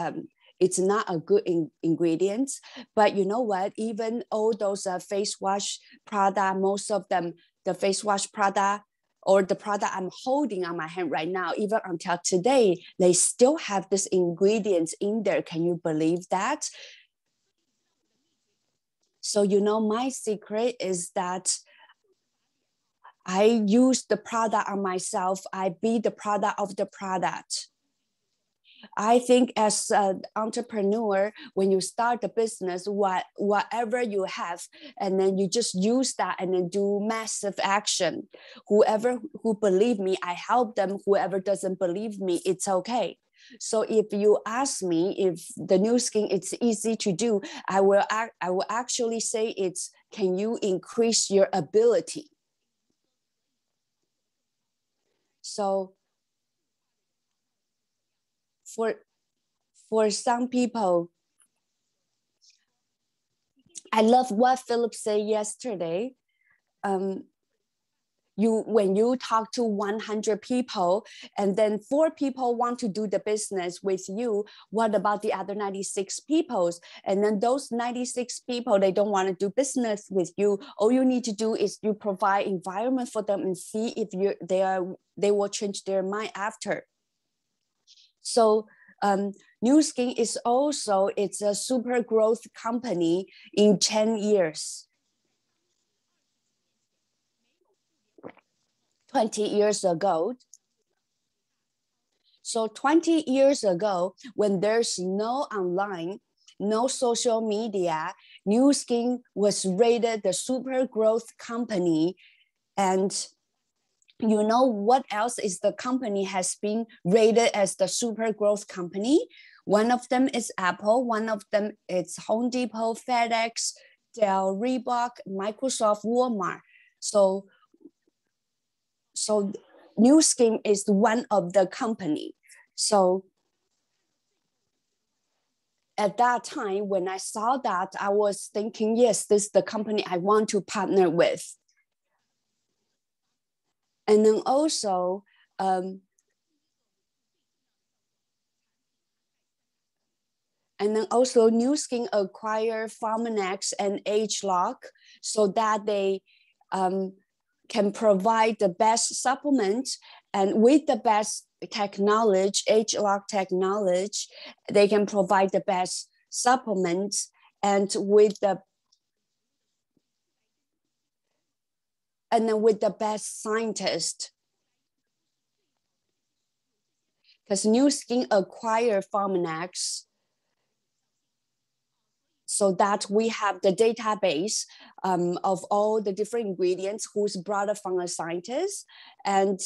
it's not a good ingredient. But you know what? Even all those face wash product, most of them, the face wash product or the product I'm holding on my hand right now, even until today, they still have this ingredients in there. Can you believe that? So, you know, my secret is that I use the product on myself. I be the product of the product. I think as an entrepreneur, when you start a business, whatever you have, and then you just use that and then do massive action. Whoever who believe me, I help them. Whoever doesn't believe me, it's okay. So if you ask me if the New Skin it's easy to do, I will actually say it's, can you increase your ability? So for some people, I love what Philip said yesterday. When you talk to 100 people and then 4 people want to do the business with you, what about the other 96 people? And then those 96 people, they don't want to do business with you. All you need to do is you provide environment for them and see if they will change their mind after. So New Skin is also, it's a super growth company in 10 years. 20 years ago. So 20 years ago, when there's no online, no social media, New Skin was rated the super growth company. And you know what else is the company has been rated as the super growth company? One of them is Apple, one of them is Home Depot, FedEx, Dell, Reebok, Microsoft, Walmart. So New Skin is one of the company. So at that time, when I saw that, I was thinking, yes, this is the company I want to partner with. And then also, New Skin acquired Pharmanex and ageLOC so that they can provide the best supplements, and with the best technology, ageLOC technology, they can provide the best supplements, and with the best scientists. Because New Skin acquired Pharmanex so that we have the database of all the different ingredients who's brought from a scientist, and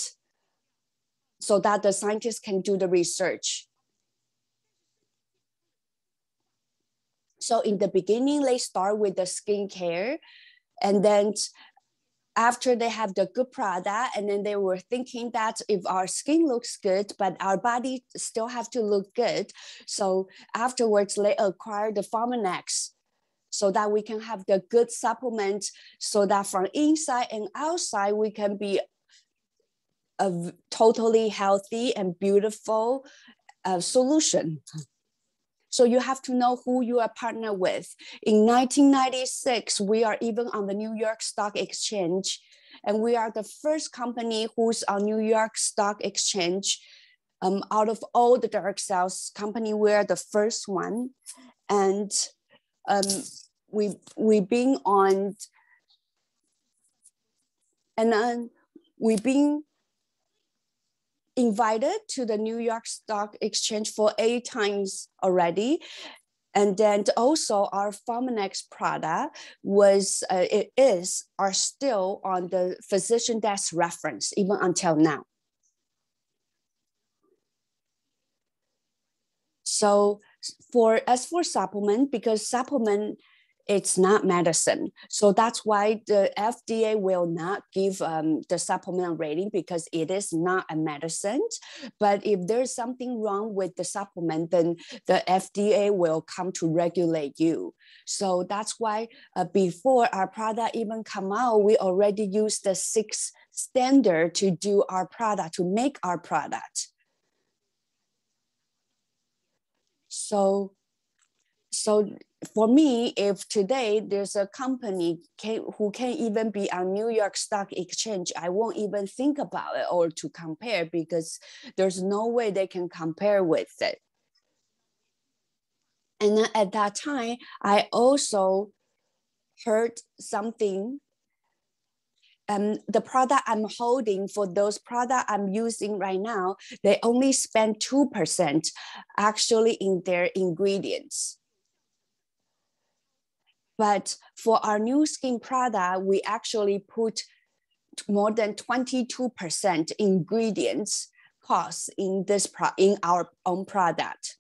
so that the scientists can do the research. So in the beginning, they start with the skincare, and then after they have the good product, and then they were thinking that if our skin looks good, but our body still have to look good. So afterwards, they acquire the Pharmanex so that we can have the good supplement, so that from inside and outside, we can be a totally healthy and beautiful solution. So you have to know who you are partner with. In 1996, we are even on the New York Stock Exchange, and we are the first company who's on New York Stock Exchange. Out of all the direct sales company, we're the first one, and we've been on, and then we've been invited to the New York Stock Exchange for 8 times already. And then also our Pharmanex product are still on the physician desk reference even until now. So as for supplement, because supplement It's not medicine. So that's why the FDA will not give the supplement rating, because it is not a medicine. But if there's something wrong with the supplement, then the FDA will come to regulate you. So that's why before our product even come out, we already use the 6 standard to do our product, to make our product. So for me, if today there's a company who can't even be on New York Stock Exchange, I won't even think about it or to compare, because there's no way they can compare with it. And then at that time, I also heard something. The product I'm holding, for those product I'm using right now, they only spend 2% actually in their ingredients. But for our new skin product, we actually put more than 22% ingredients cost in in our own product.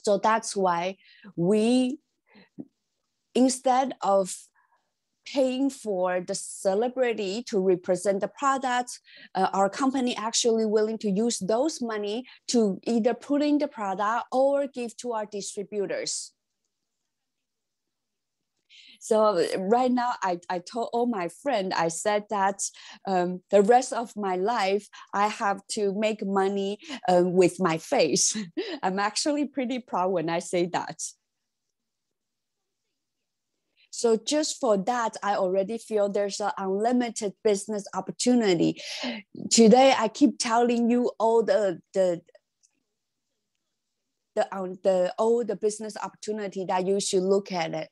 So that's why we, instead of paying for the celebrity to represent the product, our company actually willing to use those money to either put in the product or give to our distributors. So right now, I told all my friends, I said that the rest of my life, I have to make money with my face. I'm actually pretty proud when I say that. So just for that, I already feel there's an unlimited business opportunity. Today, I keep telling you all the business opportunity that you should look at it.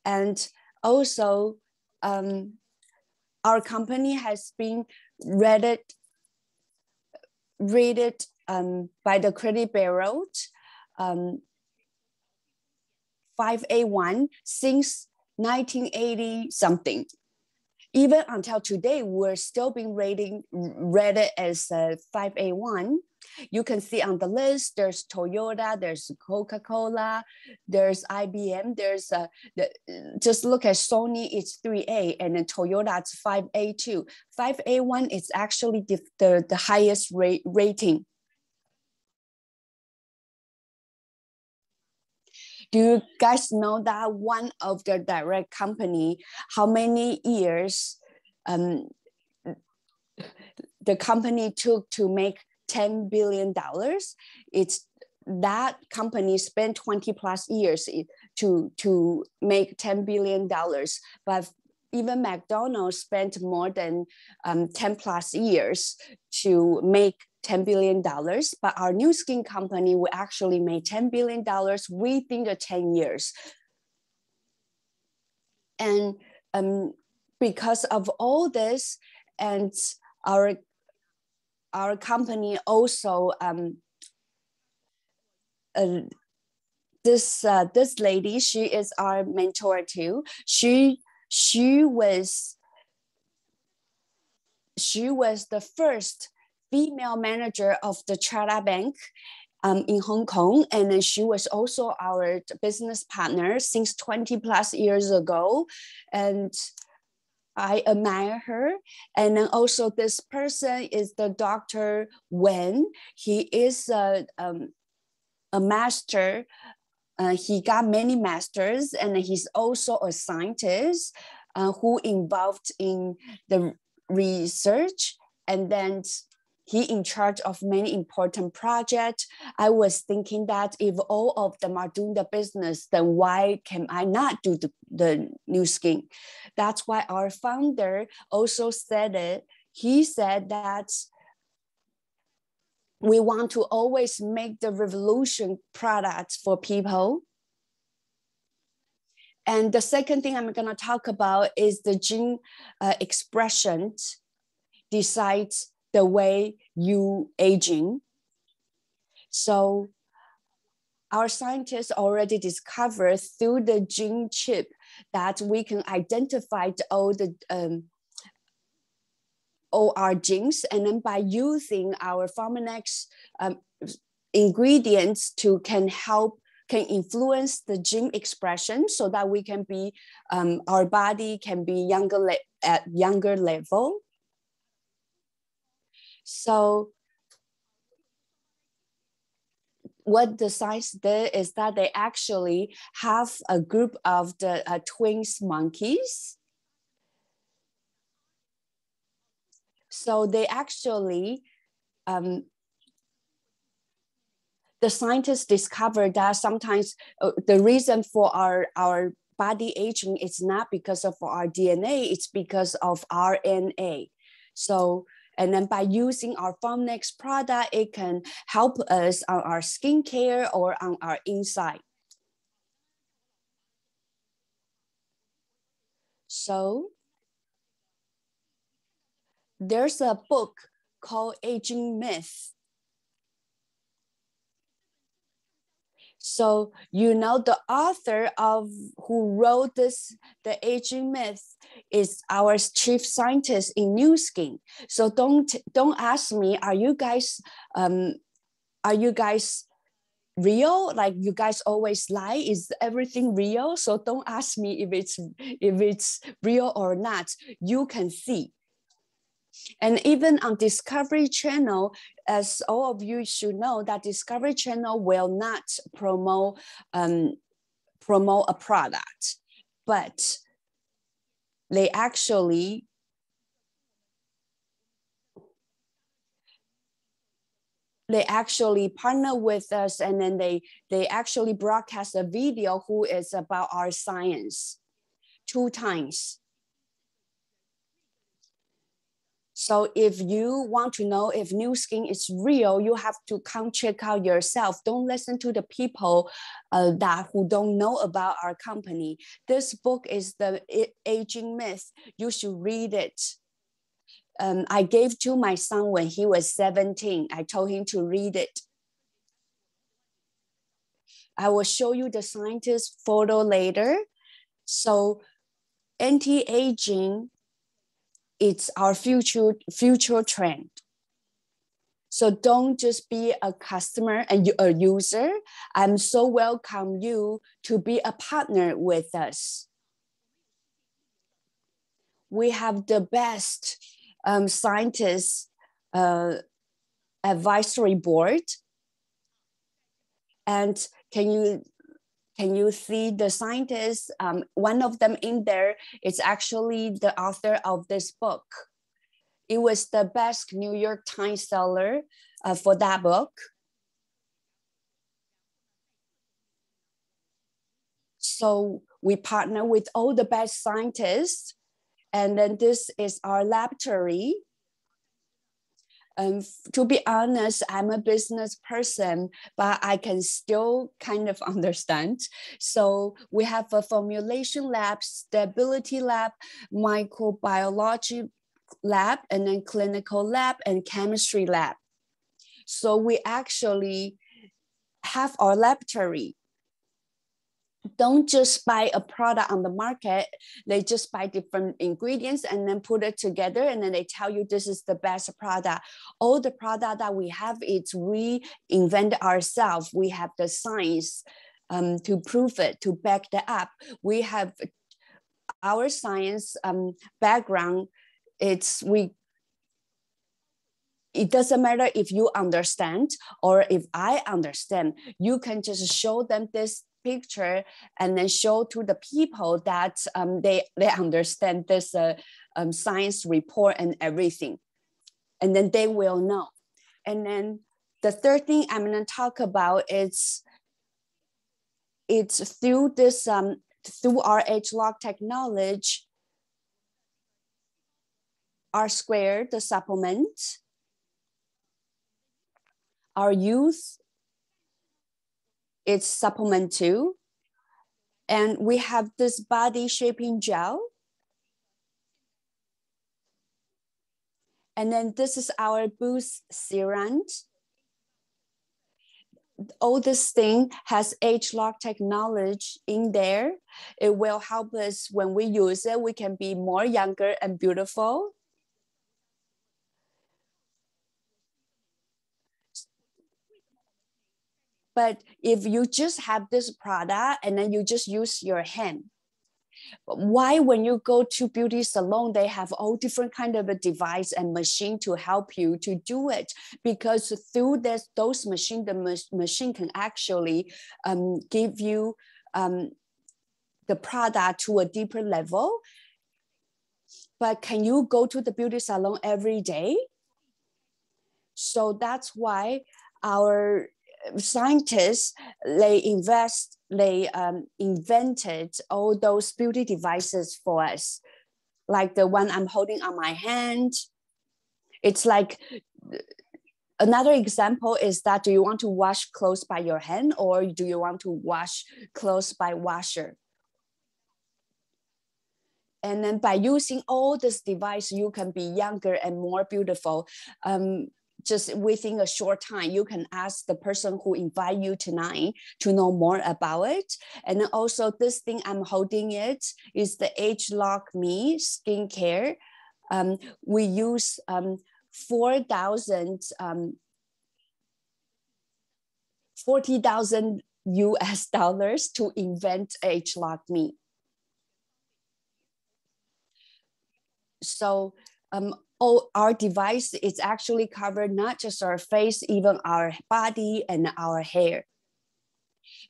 And also, our company has been rated by the credit bureau 5A1 since 1980 something. Even until today, we're still being rated as 5A1. You can see on the list, there's Toyota, there's Coca-Cola, there's IBM, just look at Sony, it's 3A, and then Toyota, it's 5A2. 5A1 is actually the highest rating. Do you guys know that one of the direct company, how many years the company took to make $10 billion? It's that company spent 20 plus years to make $10 billion. But even McDonald's spent more than 10 plus years to make $10 billion. But our new skin company will actually make $10 billion within the 10 years. And because of all this, and our company also, this lady, she is our mentor too. She was the first female manager of the China Bank in Hong Kong. And then she was also our business partner since 20 plus years ago. And I admire her. And then also this person is the Dr. Wen. He is a master. He got many masters, and he's also a scientist who involved in the research, and then he in charge of many important projects. I was thinking that if all of them are doing the business, then why can I not do the new skin? That's why our founder also said it. He said that we want to always make the revolution products for people. And the second thing I'm going to talk about is the gene expression decides the way you aging. So our scientists already discovered through the gene chip that we can identify all our genes, and then by using our Pharmanex ingredients can help can influence the gene expression so that we can be, our body can be younger at younger level. So what the science did is that they actually have a group of the twins monkeys. So they actually, the scientists discovered that sometimes the reason for our body aging is not because of our DNA, it's because of RNA. So, and then by using our Formnext product, it can help us on our skincare or on our inside. So there's a book called Aging Myth. So, the author of who wrote this, the aging myth, is our chief scientist in Nu Skin. So don't ask me, are you guys real? Like, you guys always lie? Is everything real? So don't ask me if it's real or not. You can see. And even on Discovery Channel, as all of you should know, that Discovery Channel will not promote a product, but they actually partner with us, and then they actually broadcast a video who is about our science 2 times. So if you want to know if Nu Skin is real, you have to come check out yourself. Don't listen to the people who don't know about our company. This book is the Aging Myth. You should read it. I gave to my son when he was 17. I told him to read it. I will show you the scientist photo later. So anti-aging, it's our future trend. So don't just be a customer and a user. I'm so welcome you to be a partner with us. We have the best scientists advisory board. And can you see the scientists? One of them in there is actually the author of this book. It was the best New York Times seller for that book. So we partner with all the best scientists. And then this is our laboratory. To be honest, I'm a business person, but I can still kind of understand. So we have a formulation lab, stability lab, microbiology lab, and then clinical lab and chemistry lab. So we actually have our laboratory. Don't just buy a product on the market. They just buy different ingredients and then put it together, and then they tell you this is the best product. All the product that we have, we invent ourselves. We have the science to prove it, to back that up. We have our science background. It doesn't matter if you understand or if I understand. You can just show them this picture and then show to the people that they understand this science report and everything, and then they will know. And then the third thing I'm going to talk about is it's through this through our age-lock technology, R-squared, the supplement, our youth, it's supplement 2. And we have this body shaping gel. And then this is our boost serum. All this thing has age-lock technology in there. It will help us when we use it. We can be more younger and beautiful. But if you just have this product and then you just use your hand, why when you go to beauty salon, they have all different kind of a device and machine to help you to do it? Because through those machine, the machine can actually give you the product to a deeper level. But can you go to the beauty salon every day? So that's why our scientists, they invented all those beauty devices for us, like the one I'm holding on my hand. It's like, another example is that, do you want to wash clothes by your hand, or do you want to wash clothes by washer? And then by using all this device, you can be younger and more beautiful. Just within a short time, you can ask the person who invite you tonight to know more about it. And then also this thing I'm holding it is the Age Lock Me skincare. We use 40,000 US dollars to invent Age Lock Me. So all our device is actually covered not just our face, even our body and our hair.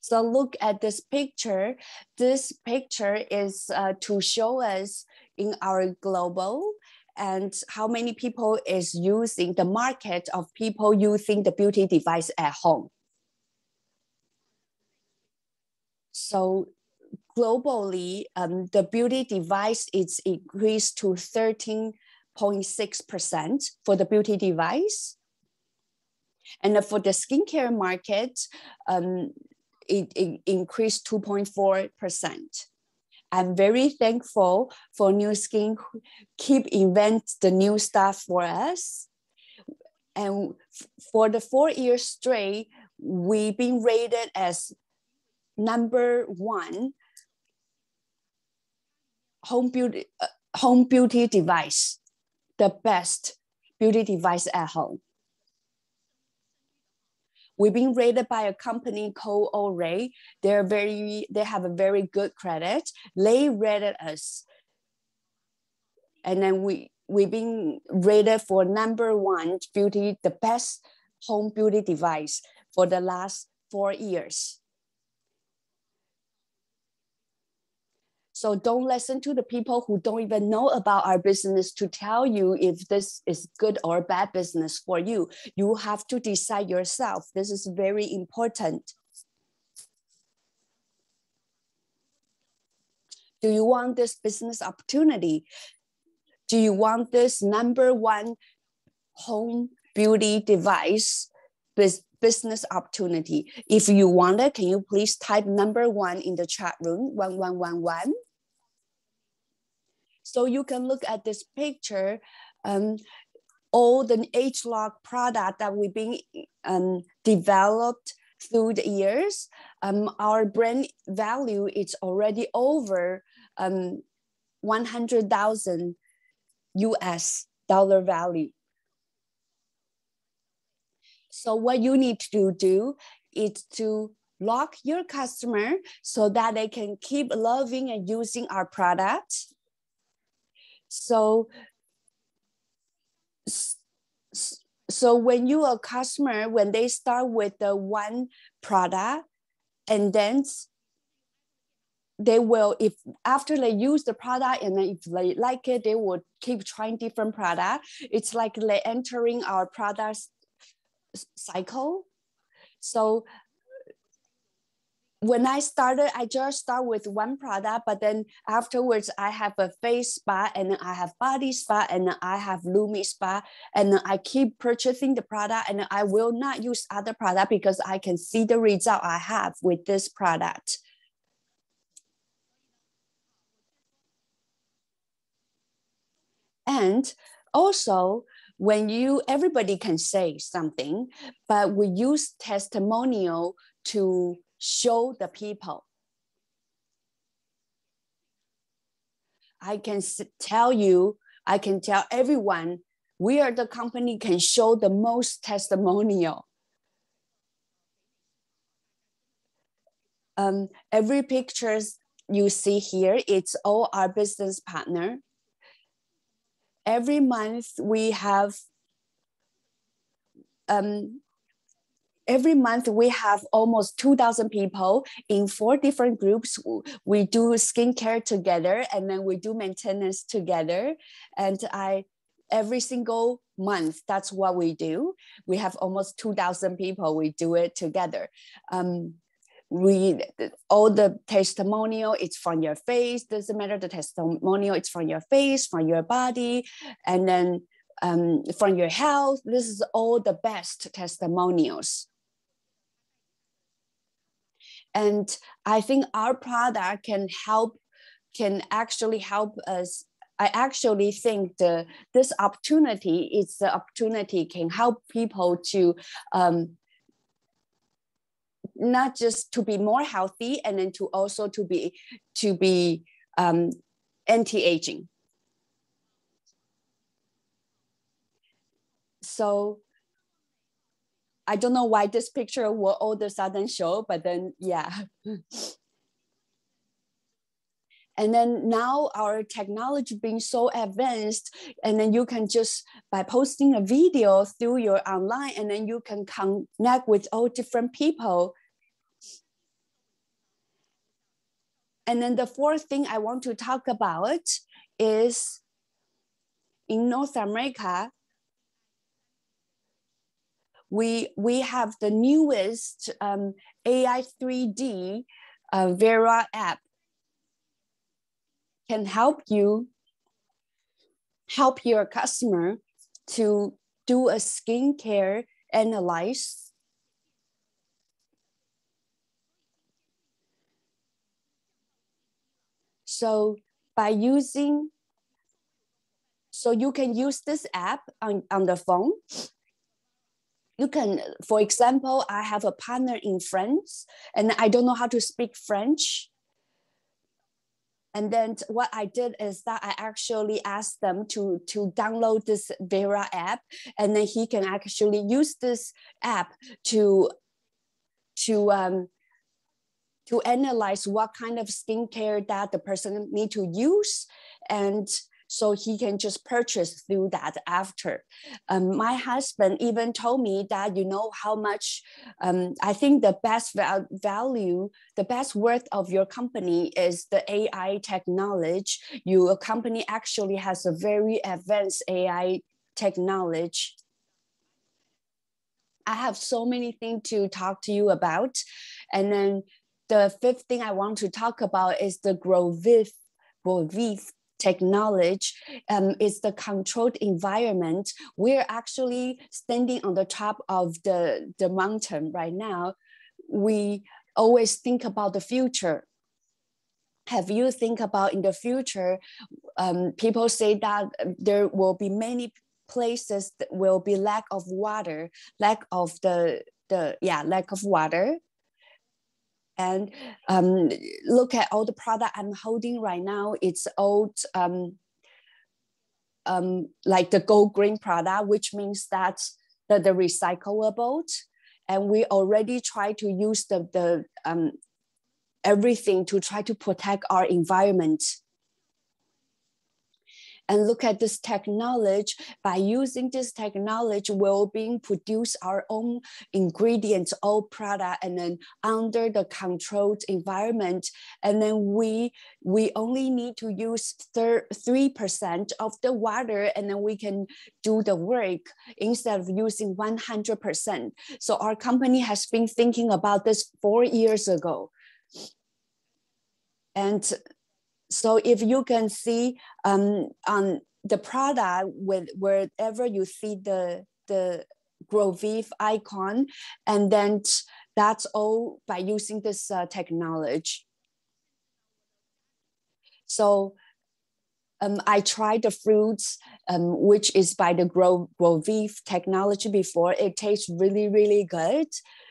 So look at this picture. This picture is to show us in our global and how many people is using the market of people using the beauty device at home. So globally, the beauty device is increased to 13.6% for the beauty device. And for the skincare market, it increased 2.4%. I'm very thankful for Nu Skin who keep invent the new stuff for us. And for the 4 years straight, we've been rated as #1 home beauty device, the best beauty device at home. We've been rated by a company called Oray. They have a very good credit. They rated us. And then we've been rated for #1 beauty, the best home beauty device for the last 4 years. So don't listen to the people who don't even know about our business to tell you if this is good or bad business for you. You have to decide yourself. This is very important. Do you want this business opportunity? Do you want this #1 home beauty device business opportunity? If you want it, can you please type #1 in the chat room, 1111. So you can look at this picture, all the Age Lock product that we've been developed through the years. Our brand value is already over 100,000 US dollar value. So what you need to do is to lock your customer so that they can keep loving and using our product. So when you are a customer, when they start with the one product, and then they will, if after they use the product and then if they like it, they will keep trying different product. It's like they're entering our product cycle. So when I started, I just start with one product, but then afterwards I have a face spa, and then I have body spa, and then I have Lumi spa, and then I keep purchasing the product, and I will not use other product because I can see the result I have with this product. And also, when everybody can say something, but we use testimonial to show the people. I can tell everyone, we are the company can show the most testimonial. Every pictures you see here, it's all our business partner. Every month we have almost 2,000 people in 4 different groups. We do skincare together, and then we do maintenance together. And every single month, that's what we do. We have almost 2,000 people. We do it together. All the testimonial, it's from your face. Doesn't matter the testimonial, it's from your face, from your body, and then from your health. This is all the best testimonials. And I think our product can actually help us. I actually think this opportunity is the opportunity can help people to not just to be more healthy, and then to also to be anti-aging. So I don't know why this picture will all of a sudden show, but then yeah. And then now our technology being so advanced, and then you can just, by posting a video through your online, and then you can connect with all different people. And then the fourth thing I want to talk about is in North America, we have the newest AI 3D Vera app. Can help your customer to do a skincare analysis. So you can use this app on the phone. You can, for example, I have a partner in France, and I don't know how to speak French. And then what I did is that I actually asked them to download this Vera app, and then he can actually use this app to analyze what kind of skincare that the person need to use, and so he can just purchase through that after. My husband even told me that, you know how much, I think the best value, the best worth of your company is the AI technology. Your company actually has a very advanced AI technology. I have so many things to talk to you about. And then the fifth thing I want to talk about is the GrowViv technology. It's the controlled environment. We're actually standing on the top of the mountain right now. We always think about the future. Have you think about in the future, people say that there will be many places that will be lack of water, lack of water. And look at all the product I'm holding right now. It's old, like the gold green product, which means that the recyclable. And we already try to use the everything to try to protect our environment. And look at this technology. By using this technology, we'll be produce our own ingredients, all product, and then under the controlled environment. And then we only need to use 3% of the water, and then we can do the work instead of using 100%. So our company has been thinking about this 4 years ago. And so if you can see on the product, wherever you see the GrowViv icon, and then that's all by using this technology. So I tried the fruits, which is by the GrowViv technology before. It tastes really, really good.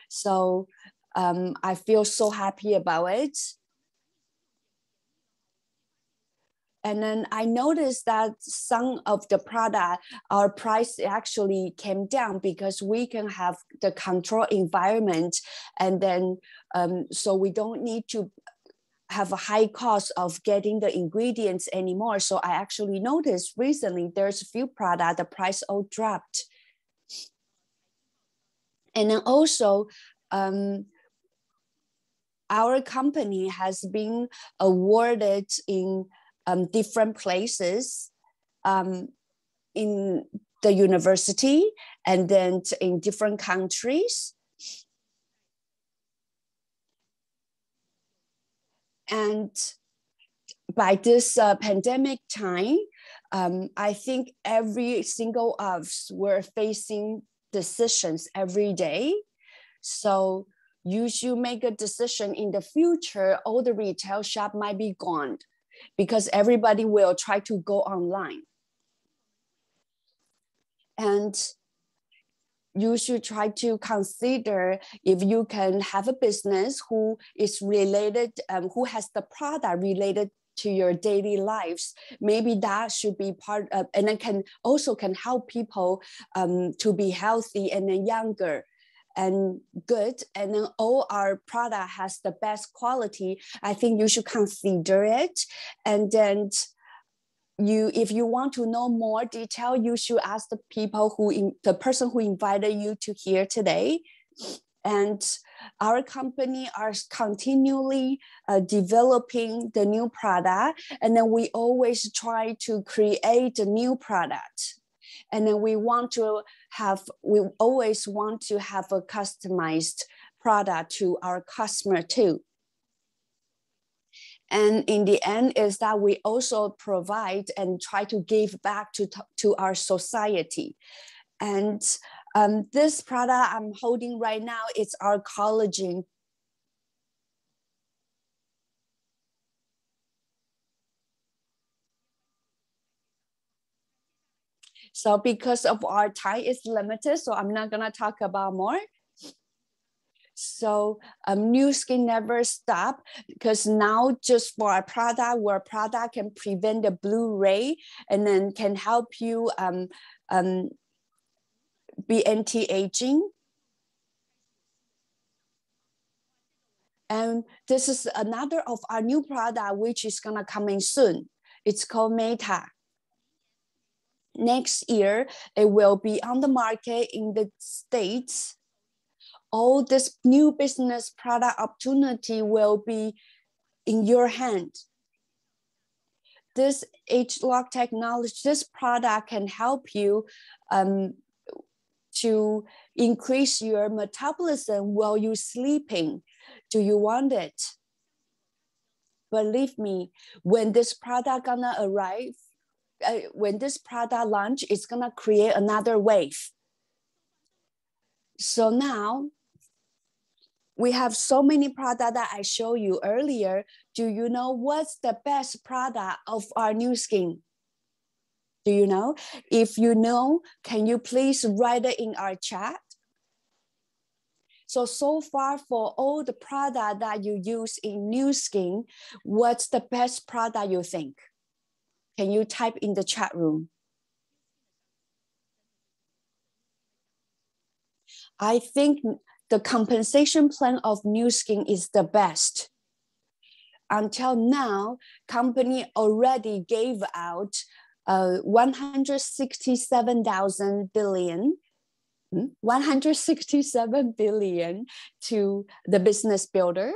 So I feel so happy about it. And then I noticed that some of the product, our price actually came down because we can have the control environment. And then, so we don't need to have a high cost of getting the ingredients anymore. So I actually noticed recently there's a few products, the price all dropped. And then also, our company has been awarded in different places in the university and then in different countries. And by this pandemic time, I think every single of us were facing decisions every day. So you should make a decision in the future, all the retail shop might be gone because everybody will try to go online. And you should try to consider if you can have a business who is related, who has the product related to your daily lives. Maybe that should be part of, and then can help people to be healthy and then younger and good, and then all our product has the best quality. I think you should consider it. And then if you want to know more detail, you should ask the people the person who invited you to here today. And our company are continually developing the new product, and then we always try to create a new product. And then we always want to have a customized product to our customer too. And in the end is that we also provide and try to give back to our society. And this product I'm holding right now is our collagen. So because of our time is limited, so I'm not gonna talk about more. So Nu Skin never stop, because now just for a product where product can prevent the blue ray and then can help you be anti-aging. And this is another of our new product which is gonna come in soon. It's called Meta. Next year, it will be on the market in the States. All this new business product opportunity will be in your hand. This H-Lock technology, this product can help you to increase your metabolism while you're sleeping. Do you want it? Believe me, when this product gonna arrive, when this product launch, it's gonna create another wave. So now we have so many products that I showed you earlier. Do you know what's the best product of our Nu Skin? Do you know? If you know, can you please write it in our chat? So far for all the product that you use in Nu Skin, what's the best product you think? Can you type in the chat room? I think the compensation plan of Nu Skin is the best. Until now, company already gave out 167 billion to the business builder.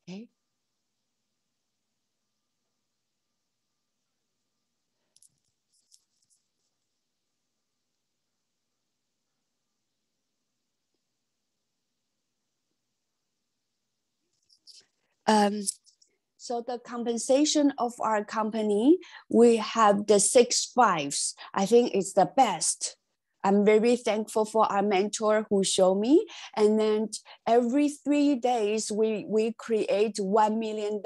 Okay. So the compensation of our company, we have the 6 5s. I think it's the best. I'm very thankful for our mentor who showed me. And then every 3 days, we create $1 million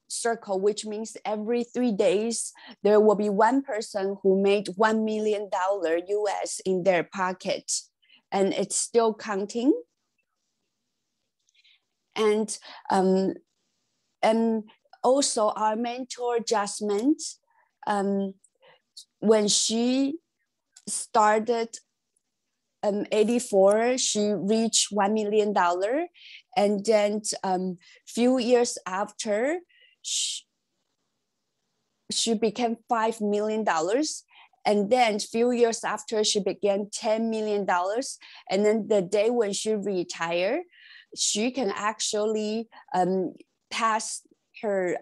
circle, which means every 3 days, there will be one person who made $1 million US in their pocket. And it's still counting. And also our mentor Jasmine, when she started 84, she reached $1 million. And then few years after, she became $5 million. And then a few years after, she began $10 million. And then the day when she retired, she can actually pass her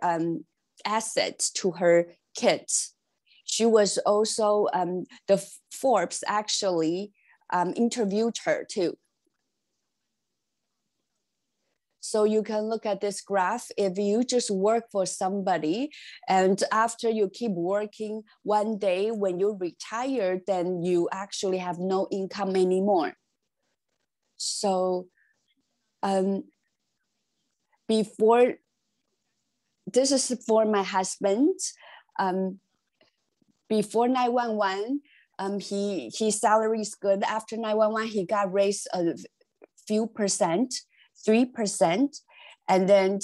assets to her kids. She was also, the Forbes actually interviewed her too. So you can look at this graph. If you just work for somebody and after you keep working, one day when you retire, then you actually have no income anymore. So before, this is for my husband. Before 911, his salary is good. After 911, he got raised a few percent, 3%. And then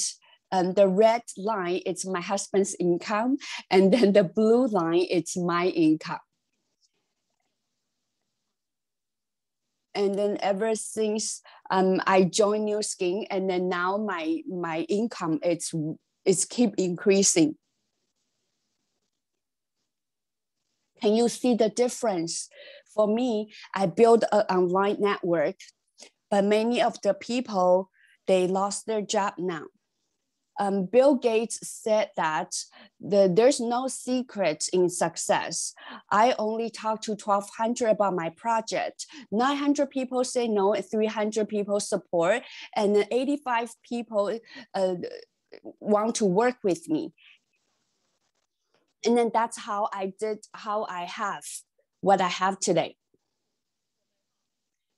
the red line, it's my husband's income. And then the blue line, it's my income. And then ever since I joined Nu Skin, and then now my income, it's keep increasing. Can you see the difference? For me, I built an online network, but many of the people, they lost their job now. Bill Gates said that there's no secret in success. I only talked to 1,200 about my project. 900 people say no, 300 people support, and 85 people want to work with me. And then that's how I have what I have today.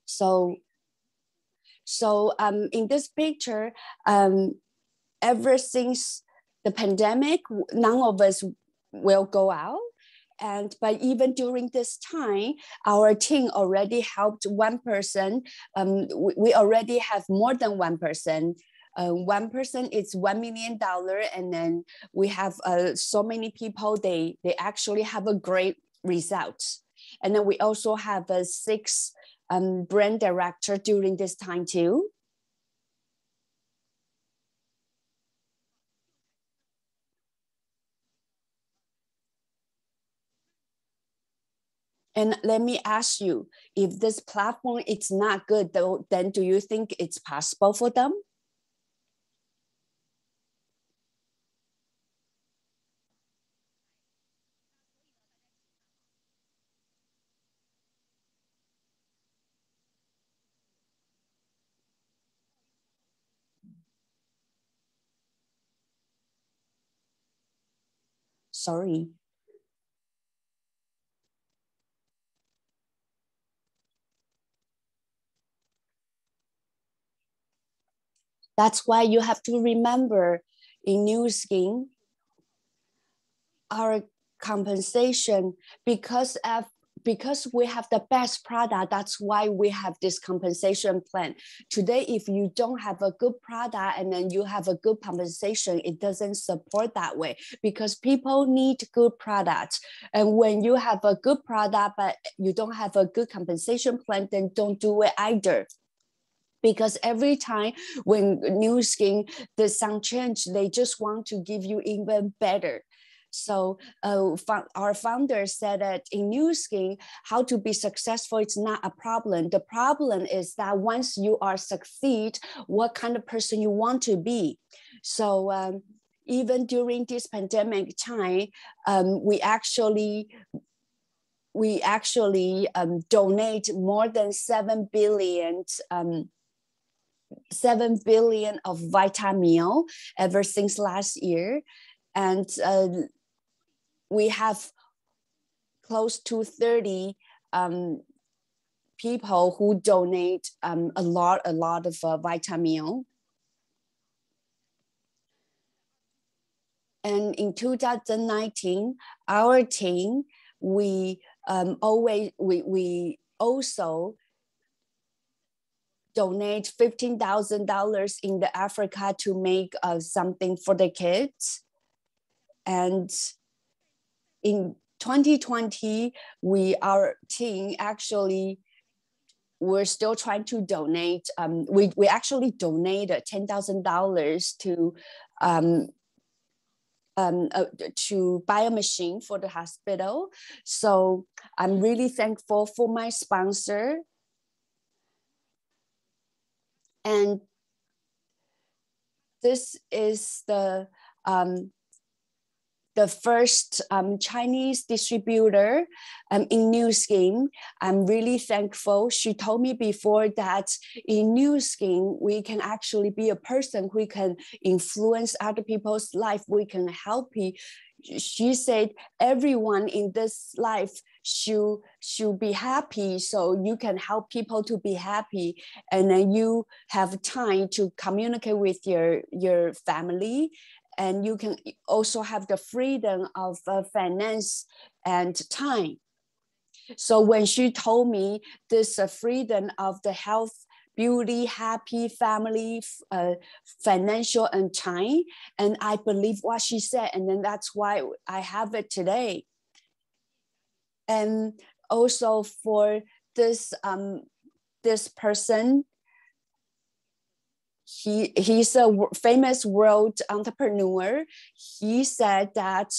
So in this picture, ever since the pandemic, none of us will go out. But even during this time, our team already helped one person. We already have more than one person. One person is $1 million, and then we have so many people, they actually have a great result. And then we also have 6 brand director during this time too. And let me ask you, if this platform is not good, though, then do you think it's possible for them? Sorry. That's why you have to remember in Nu Skin, our compensation, because we have the best product, that's why we have this compensation plan. Today, if you don't have a good product and then you have a good compensation, it doesn't support that way, because people need good products. And when you have a good product, but you don't have a good compensation plan, then don't do it either. Because every time when Nu Skin, there's some change, they just want to give you even better. So our founder said that in Nu Skin, how to be successful is not a problem. The problem is that once you are succeed, what kind of person you want to be. So even during this pandemic time, we actually donate more than 7 billion of vitamin ever since last year. And we have close to 30 people who donate a lot of vitamin. And in 2019, our team, we also donate $15,000 in the Africa to make something for the kids. And in 2020, our team actually, we're still trying to donate. We actually donated $10,000 to buy a machine for the hospital. So I'm really thankful for my sponsor. And this is the first Chinese distributor in Nu Skin. I'm really thankful. She told me before that in Nu Skin, we can actually be a person who can influence other people's life. We can help you. She said everyone in this life should be happy, so you can help people to be happy, and then you have time to communicate with your family, and you can also have the freedom of finance and time. So when she told me this freedom of the health, beauty, happy family, financial, and time, and I believe what she said, and then that's why I have it today. And also for this person, he's a famous world entrepreneur. He said that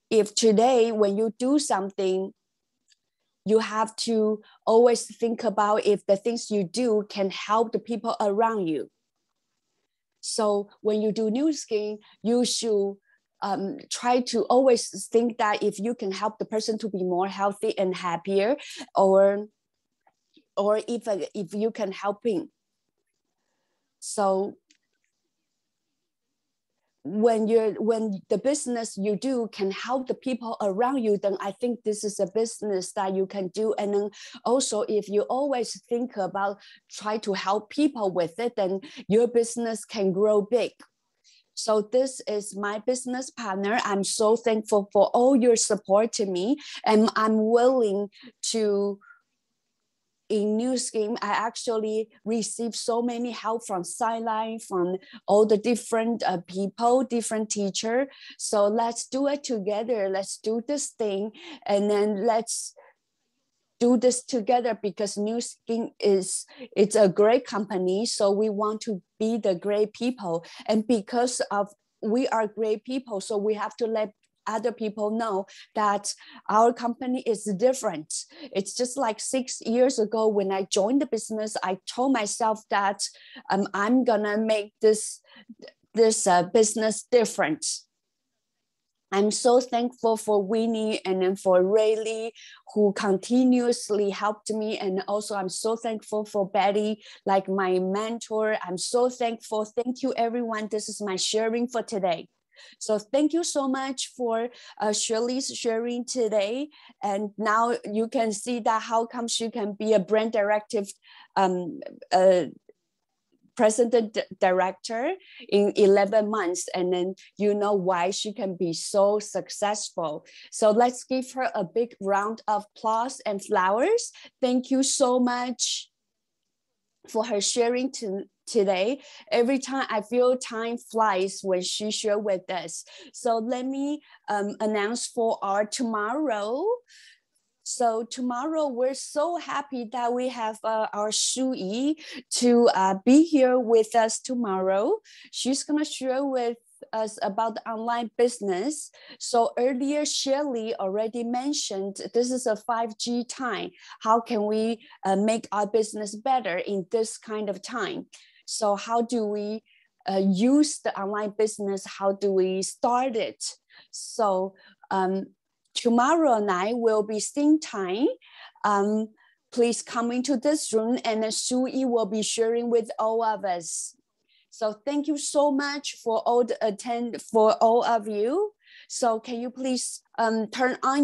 if today when you do something, you have to always think about if the things you do can help the people around you. So when you do Nu Skin, you should try to always think that if you can help the person to be more healthy and happier, or if you can help him. So when the business you do can help the people around you, then I think this is a business that you can do. And then also, if you always think about try to help people with it, then your business can grow big. So this is my business partner. I'm so thankful for all your support to me, and I'm willing to. In Nu Skin, I actually received so many help from sideline, from all the different people, different teachers. So let's do it together. Let's do this thing, and then let's do this together, because Nu Skin it's a great company. So we want to be the great people, and because of we are great people, so we have to let other people know that our company is different. It's just like 6 years ago when I joined the business, I told myself that I'm gonna make this business different. I'm so thankful for Winnie and then for Rayleigh, who continuously helped me. And also I'm so thankful for Betty, like my mentor. I'm so thankful. Thank you, everyone. This is my sharing for today. So thank you so much for Shirley's sharing today. And now you can see that how come she can be a brand directive president director in 11 months. And then you know why she can be so successful. So let's give her a big round of applause and flowers. Thank you so much for her sharing today. Every time I feel time flies when she shared with us. So let me announce for our tomorrow. So tomorrow we're so happy that we have our Shu-Yi to be here with us tomorrow. She's gonna share with us about the online business. So earlier Shirley already mentioned this is a 5G time. How can we make our business better in this kind of time? So how do we use the online business? How do we start it? So tomorrow night will be same time. Please come into this room, and Shu-Yi will be sharing with all of us. So thank you so much for all of you. So can you please turn on